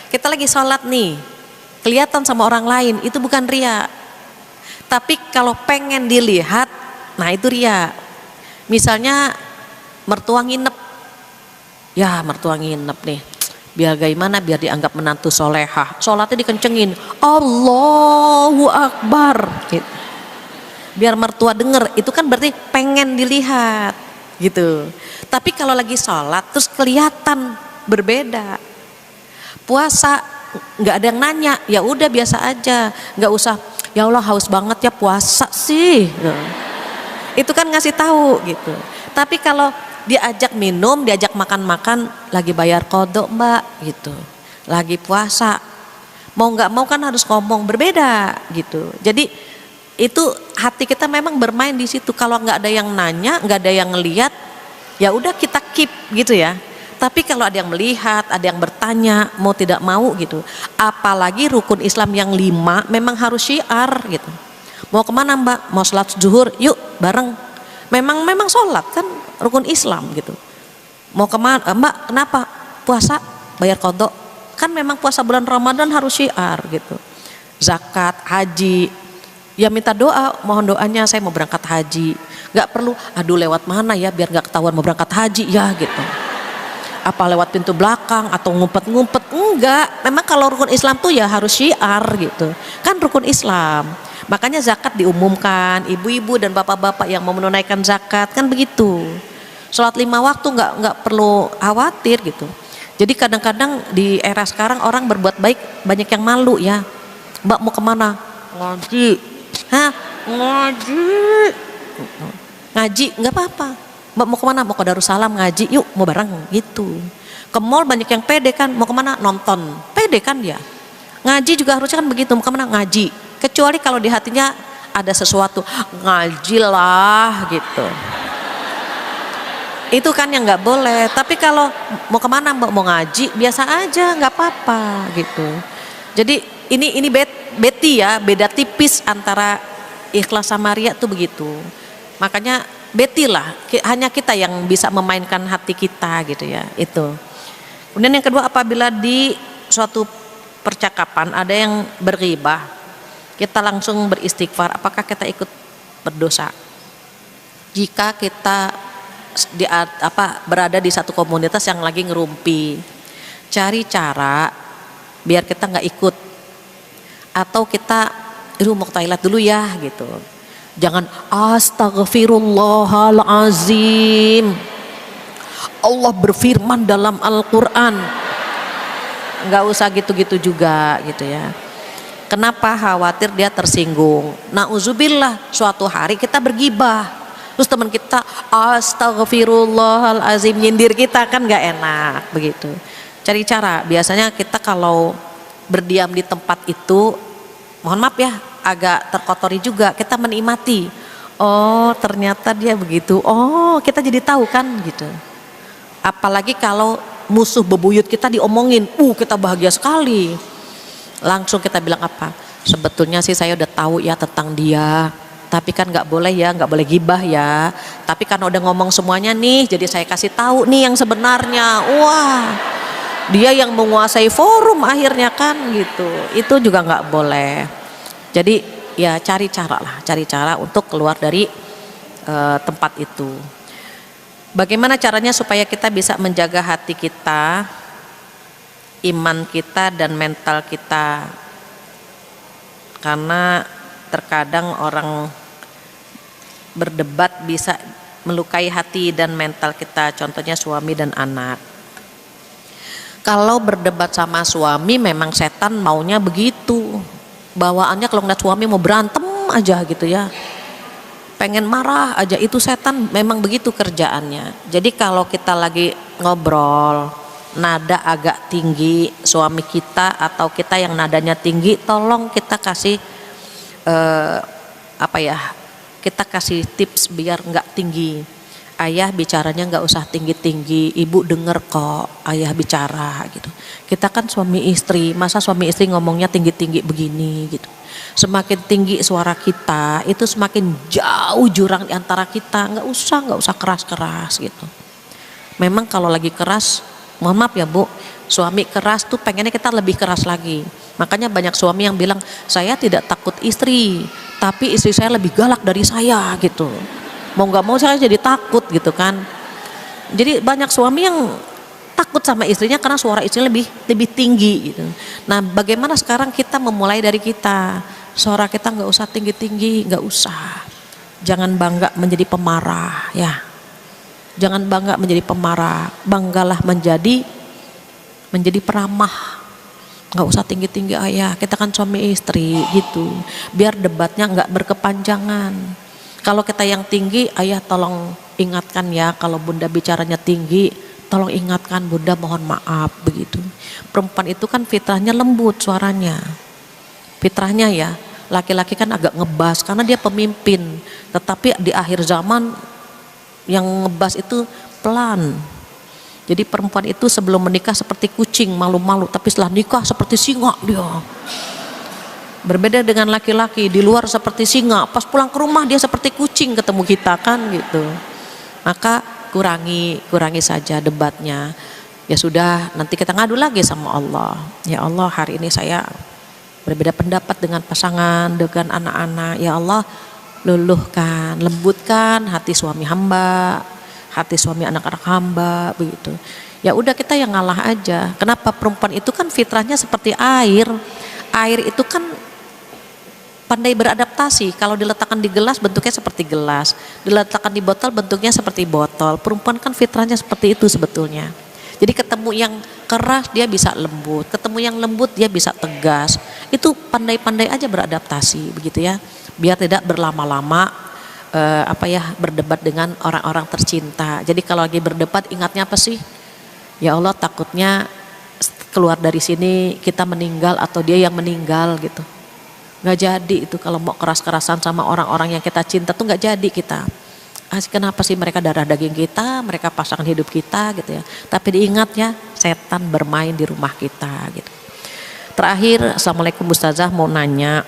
B: Kita lagi sholat nih, kelihatan sama orang lain, itu bukan riya. Tapi kalau pengen dilihat, nah itu riya. Misalnya mertua nginep, ya mertua nginep nih, biar gimana, biar dianggap menantu solehah, sholatnya dikencengin, Allahu Akbar gitu. Biar mertua denger, itu kan berarti pengen dilihat gitu. Tapi kalau lagi sholat terus kelihatan berbeda. Puasa nggak ada yang nanya, ya udah biasa aja, nggak usah ya Allah haus banget ya puasa sih. Itu kan ngasih tahu gitu. Tapi kalau diajak minum, diajak makan-makan, lagi bayar kodok mbak gitu, lagi puasa, mau nggak mau kan harus ngomong, berbeda gitu. Jadi itu hati kita memang bermain di situ. Kalau nggak ada yang nanya, nggak ada yang ngelihat, ya udah kita keep gitu ya. Tapi kalau ada yang melihat, ada yang bertanya, mau tidak mau gitu. Apalagi rukun Islam yang 5 memang harus syiar gitu. Mau kemana mbak? Mau sholat zuhur? Yuk bareng. Memang sholat kan rukun Islam gitu. Mau kemana? Mbak kenapa? Puasa bayar kodok. Kan memang puasa bulan Ramadan harus syiar gitu. Zakat, haji, ya minta doa, mohon doanya saya mau berangkat haji. Gak perlu, aduh lewat mana ya biar gak ketahuan mau berangkat haji ya gitu. Apa lewat pintu belakang atau ngumpet-ngumpet? Enggak, memang kalau rukun Islam tuh ya harus syiar gitu. Kan rukun Islam. Makanya zakat diumumkan, ibu-ibu dan bapak-bapak yang mau menunaikan zakat kan begitu. Sholat 5 waktu nggak perlu khawatir gitu. Jadi kadang-kadang di era sekarang orang berbuat baik banyak yang malu ya. Mbak mau kemana? Ngaji. Hah? Ngaji. Ngaji nggak apa-apa. Mbak mau kemana? Mau ke Darussalam ngaji. Yuk mau bareng gitu. Ke mall banyak yang pede kan. Mau kemana? Nonton. Pede kan dia. Ngaji juga harusnya kan begitu. Mau kemana? Ngaji. Kecuali kalau di hatinya ada sesuatu, ngajilah gitu. Itu kan yang nggak boleh. Tapi kalau mau kemana mbak, mau ngaji, biasa aja, nggak apa-apa gitu. Jadi ini beti ya, beda tipis antara ikhlas sama riya tuh begitu. Makanya beti lah, hanya kita yang bisa memainkan hati kita gitu ya, itu. Kemudian yang kedua, apabila di suatu percakapan ada yang berghibah, kita langsung beristighfar, apakah kita ikut berdosa? Jika kita berada di satu komunitas yang lagi ngerumpi, cari cara biar kita nggak ikut, atau kita mau ke toilet dulu ya gitu. Jangan astagfirullahalazim, Allah berfirman dalam Al-Quran. Nggak usah gitu-gitu juga gitu ya. Kenapa? Khawatir dia tersinggung. Nauzubillah, suatu hari kita bergibah, terus teman kita astagfirullahalazim nyindir kita, kan nggak enak begitu. Cari cara. Biasanya kita kalau berdiam di tempat itu, mohon maaf ya, agak terkotori juga. Kita menikmati. Oh ternyata dia begitu. Oh kita jadi tahu kan gitu. Apalagi kalau musuh bebuyut kita diomongin, kita bahagia sekali. Langsung kita bilang apa? Sebetulnya sih saya udah tahu ya tentang dia, tapi kan nggak boleh ya, nggak boleh gibah ya. Tapi karena udah ngomong semuanya nih, jadi saya kasih tahu nih yang sebenarnya. Wah, dia yang menguasai forum akhirnya kan gitu. Itu juga nggak boleh. Jadi ya cari cara lah, cari cara untuk keluar dari tempat itu. Bagaimana caranya supaya kita bisa menjaga hati kita, iman kita dan mental kita? Karena terkadang orang berdebat bisa melukai hati dan mental kita, contohnya suami dan anak. Kalau berdebat sama suami memang setan maunya begitu, bawaannya kalau ngeliat suami mau berantem aja gitu ya, pengen marah aja, itu setan memang begitu kerjaannya. Jadi kalau kita lagi ngobrol nada agak tinggi suami kita atau kita yang nadanya tinggi, tolong kita kasih kita kasih tips biar nggak tinggi. Ayah bicaranya nggak usah tinggi-tinggi, ibu denger kok ayah bicara gitu. Kita kan suami istri, masa suami istri ngomongnya tinggi-tinggi begini gitu. Semakin tinggi suara kita itu semakin jauh jurang di antara kita. Nggak usah keras-keras gitu. Memang kalau lagi keras, mohon maaf ya Bu, suami keras tuh pengennya kita lebih keras lagi. Makanya banyak suami yang bilang, saya tidak takut istri, tapi istri saya lebih galak dari saya gitu. Mau nggak mau saya jadi takut gitu kan. Jadi banyak suami yang takut sama istrinya karena suara istri lebih tinggi gitu. Nah bagaimana sekarang kita memulai dari kita, suara kita nggak usah tinggi-tinggi, nggak usah. Jangan bangga menjadi pemarah ya. Jangan bangga menjadi pemarah, banggalah menjadi peramah. Nggak usah tinggi-tinggi ayah, kita kan suami istri gitu. Biar debatnya nggak berkepanjangan. Kalau kita yang tinggi, ayah tolong ingatkan ya, kalau bunda bicaranya tinggi, tolong ingatkan bunda, mohon maaf begitu. Perempuan itu kan fitrahnya lembut suaranya. Fitrahnya ya, laki-laki kan agak ngebas karena dia pemimpin. Tetapi di akhir zaman yang ngebas itu pelan. Jadi perempuan itu sebelum menikah seperti kucing, malu-malu, tapi setelah nikah seperti singa dia. Berbeda dengan laki-laki, di luar seperti singa, pas pulang ke rumah dia seperti kucing ketemu kita kan gitu. Maka kurangi saja debatnya. Ya sudah, nanti kita ngadu lagi sama Allah. Ya Allah, hari ini saya berbeda pendapat dengan pasangan, dengan anak-anak. Ya Allah, luluhkan, lembutkan hati suami hamba, hati suami anak-anak hamba begitu. Ya udah, kita yang ngalah aja. Kenapa? Perempuan itu kan fitrahnya seperti air. Air itu kan pandai beradaptasi. Kalau diletakkan di gelas bentuknya seperti gelas, diletakkan di botol bentuknya seperti botol. Perempuan kan fitrahnya seperti itu sebetulnya. Jadi ketemu yang keras dia bisa lembut, ketemu yang lembut dia bisa tegas. Itu pandai-pandai aja beradaptasi begitu ya. Biar tidak berlama-lama berdebat dengan orang-orang tercinta. Jadi kalau lagi berdebat ingatnya apa sih? Ya Allah, takutnya keluar dari sini kita meninggal atau dia yang meninggal gitu. Nggak jadi itu kalau mau keras-kerasan sama orang-orang yang kita cinta tuh, nggak jadi kita. Kenapa sih mereka darah daging kita, mereka pasangan hidup kita gitu ya. Tapi diingat ya, setan bermain di rumah kita gitu. Terakhir, Assalamualaikum Ustazah, mau nanya.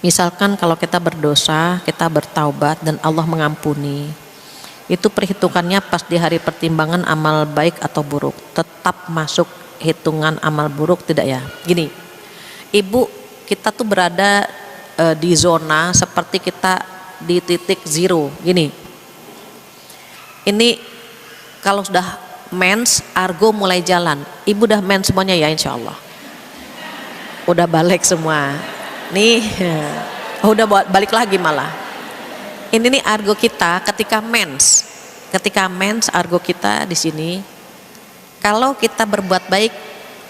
B: Misalkan kalau kita berdosa, kita bertaubat dan Allah mengampuni, itu perhitungannya pas di hari pertimbangan amal baik atau buruk, tetap masuk hitungan amal buruk tidak ya? Gini, Ibu, kita tuh berada di zona seperti kita di titik zero. Gini, ini kalau sudah mens, argo mulai jalan. Ibu udah mens semuanya ya insya Allah? Udah balik semua. Nih, udah balik lagi malah. Ini nih argo kita ketika mens. Ketika mens argo kita di sini. Kalau kita berbuat baik,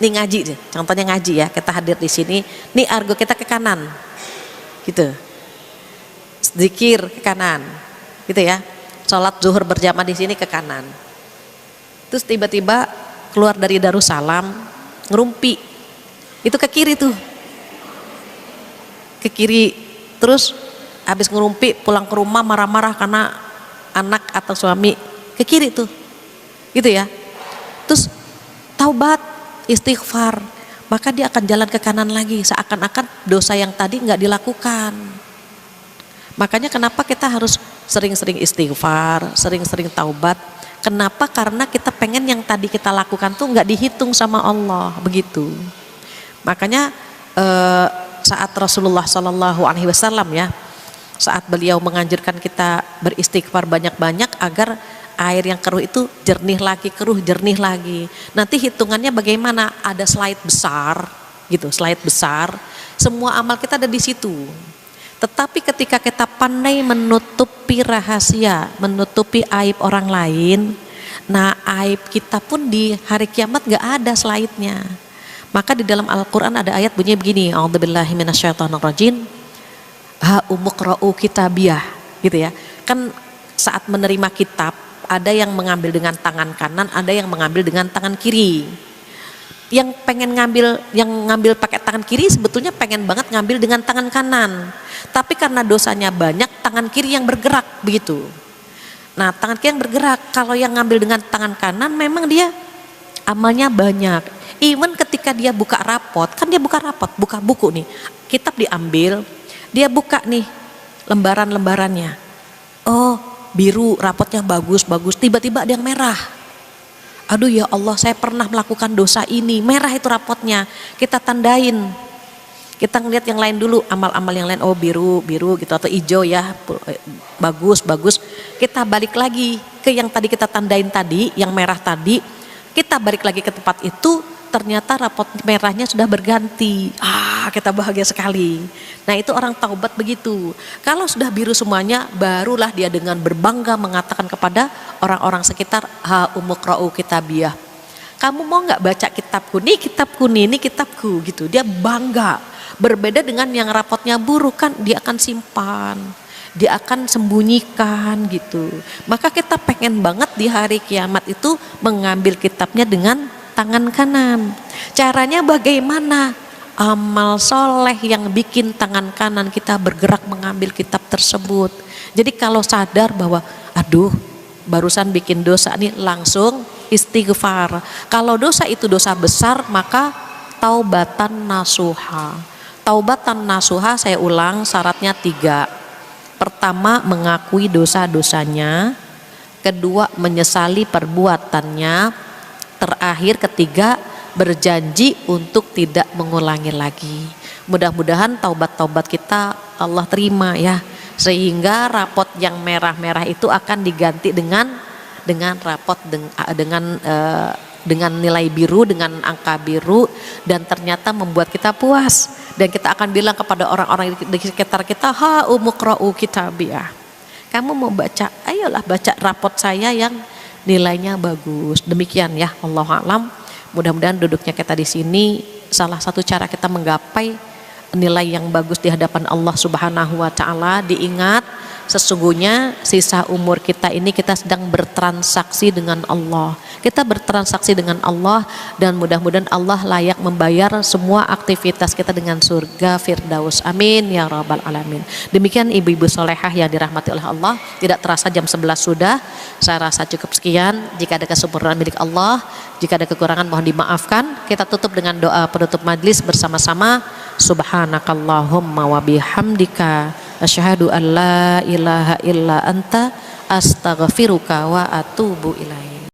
B: nih ngaji, contohnya ngaji ya, kita hadir di sini, nih argo kita ke kanan, gitu. Zikir ke kanan, gitu ya. Sholat zuhur berjamaah di sini ke kanan. Terus tiba-tiba keluar dari Darussalam, ngerumpi, itu ke kiri tuh. Ke kiri, terus habis ngerumpi pulang ke rumah marah-marah karena anak atau suami, ke kiri tuh, gitu ya. Terus taubat, istighfar, maka dia akan jalan ke kanan lagi, seakan-akan dosa yang tadi nggak dilakukan. Makanya kenapa kita harus sering-sering istighfar, sering-sering taubat? Kenapa? Karena kita pengen yang tadi kita lakukan tuh nggak dihitung sama Allah, begitu. Makanya saat Rasulullah SAW ya saat beliau menganjurkan kita beristighfar banyak-banyak agar air yang keruh itu jernih lagi, keruh jernih lagi. Nanti hitungannya bagaimana? Ada slide besar gitu, slide besar. Semua amal kita ada di situ. Tetapi ketika kita pandai menutupi rahasia, menutupi aib orang lain, nah aib kita pun di hari kiamat gak ada slide-nya. Maka di dalam Al-Quran ada ayat bunyinya begini, a'udzubillahi minasyaitonirrajim, ha umuqra'u kitabiyah, gitu ya. Kan saat menerima kitab ada yang mengambil dengan tangan kanan, ada yang mengambil dengan tangan kiri. Yang pengen ngambil pakai tangan kiri sebetulnya pengen banget ngambil dengan tangan kanan. Tapi karena dosanya banyak, tangan kiri yang bergerak begitu. Nah, tangan kiri yang bergerak. Kalau yang ngambil dengan tangan kanan memang dia amalnya banyak. Even ketika dia buka rapot, kan dia buka rapot, buka buku nih. Kitab diambil, dia buka nih lembaran-lembarannya. Oh, biru, rapotnya bagus-bagus, tiba-tiba ada yang merah. Aduh ya Allah, saya pernah melakukan dosa ini, merah itu rapotnya. Kita tandain. Kita ngeliat yang lain dulu, amal-amal yang lain, oh biru gitu, atau hijau ya, bagus. Kita balik lagi ke yang tadi kita tandain tadi, yang merah tadi. Kita balik lagi ke tempat itu, ternyata rapot merahnya sudah berganti. Kita bahagia sekali. Nah itu orang taubat begitu. Kalau sudah biru semuanya, barulah dia dengan berbangga mengatakan kepada orang-orang sekitar, ha umuqra'u kitabiyah. Kamu mau nggak baca kitabku? Nih kitabku nih, ini kitabku gitu. Dia bangga. Berbeda dengan yang rapotnya buruk, kan dia akan simpan, dia akan sembunyikan gitu. Maka kita pengen banget di hari kiamat itu mengambil kitabnya dengan tangan kanan. Caranya bagaimana? Amal soleh yang bikin tangan kanan kita bergerak mengambil kitab tersebut. Jadi kalau sadar bahwa aduh barusan bikin dosa nih, langsung istighfar. Kalau dosa itu dosa besar, maka taubatan nasuha. Taubatan nasuha, saya ulang, syaratnya 3. Pertama, mengakui dosa-dosanya. Kedua, menyesali perbuatannya. Terakhir, ketiga, berjanji untuk tidak mengulangi lagi. Mudah-mudahan taubat-taubat kita Allah terima ya, sehingga rapot yang merah-merah itu akan diganti dengan rapot dengan nilai biru, dengan angka biru, dan ternyata membuat kita puas. Dan kita akan bilang kepada orang-orang di sekitar kita, ha umuqra'u kitabiyah. Kamu mau baca, ayolah baca rapot saya yang nilainya bagus. Demikian ya, Allahu a'lam. Mudah-mudahan duduknya kita di sini salah satu cara kita menggapai nilai yang bagus di hadapan Allah Subhanahu wa taala. Diingat sesungguhnya sisa umur kita ini kita sedang bertransaksi dengan Allah. Kita bertransaksi dengan Allah, dan mudah-mudahan Allah layak membayar semua aktivitas kita dengan surga Firdaus. Amin ya rabbal alamin. Demikian ibu-ibu solehah yang dirahmati oleh Allah. Tidak terasa jam 11 sudah. Saya rasa cukup sekian. Jika ada kesempurnaan milik Allah, jika ada kekurangan mohon dimaafkan. Kita tutup dengan doa penutup majlis bersama-sama. Subhanakallahumma wa bihamdika asyhadu an la ilaha illa anta astaghfiruka wa atubu ilaik.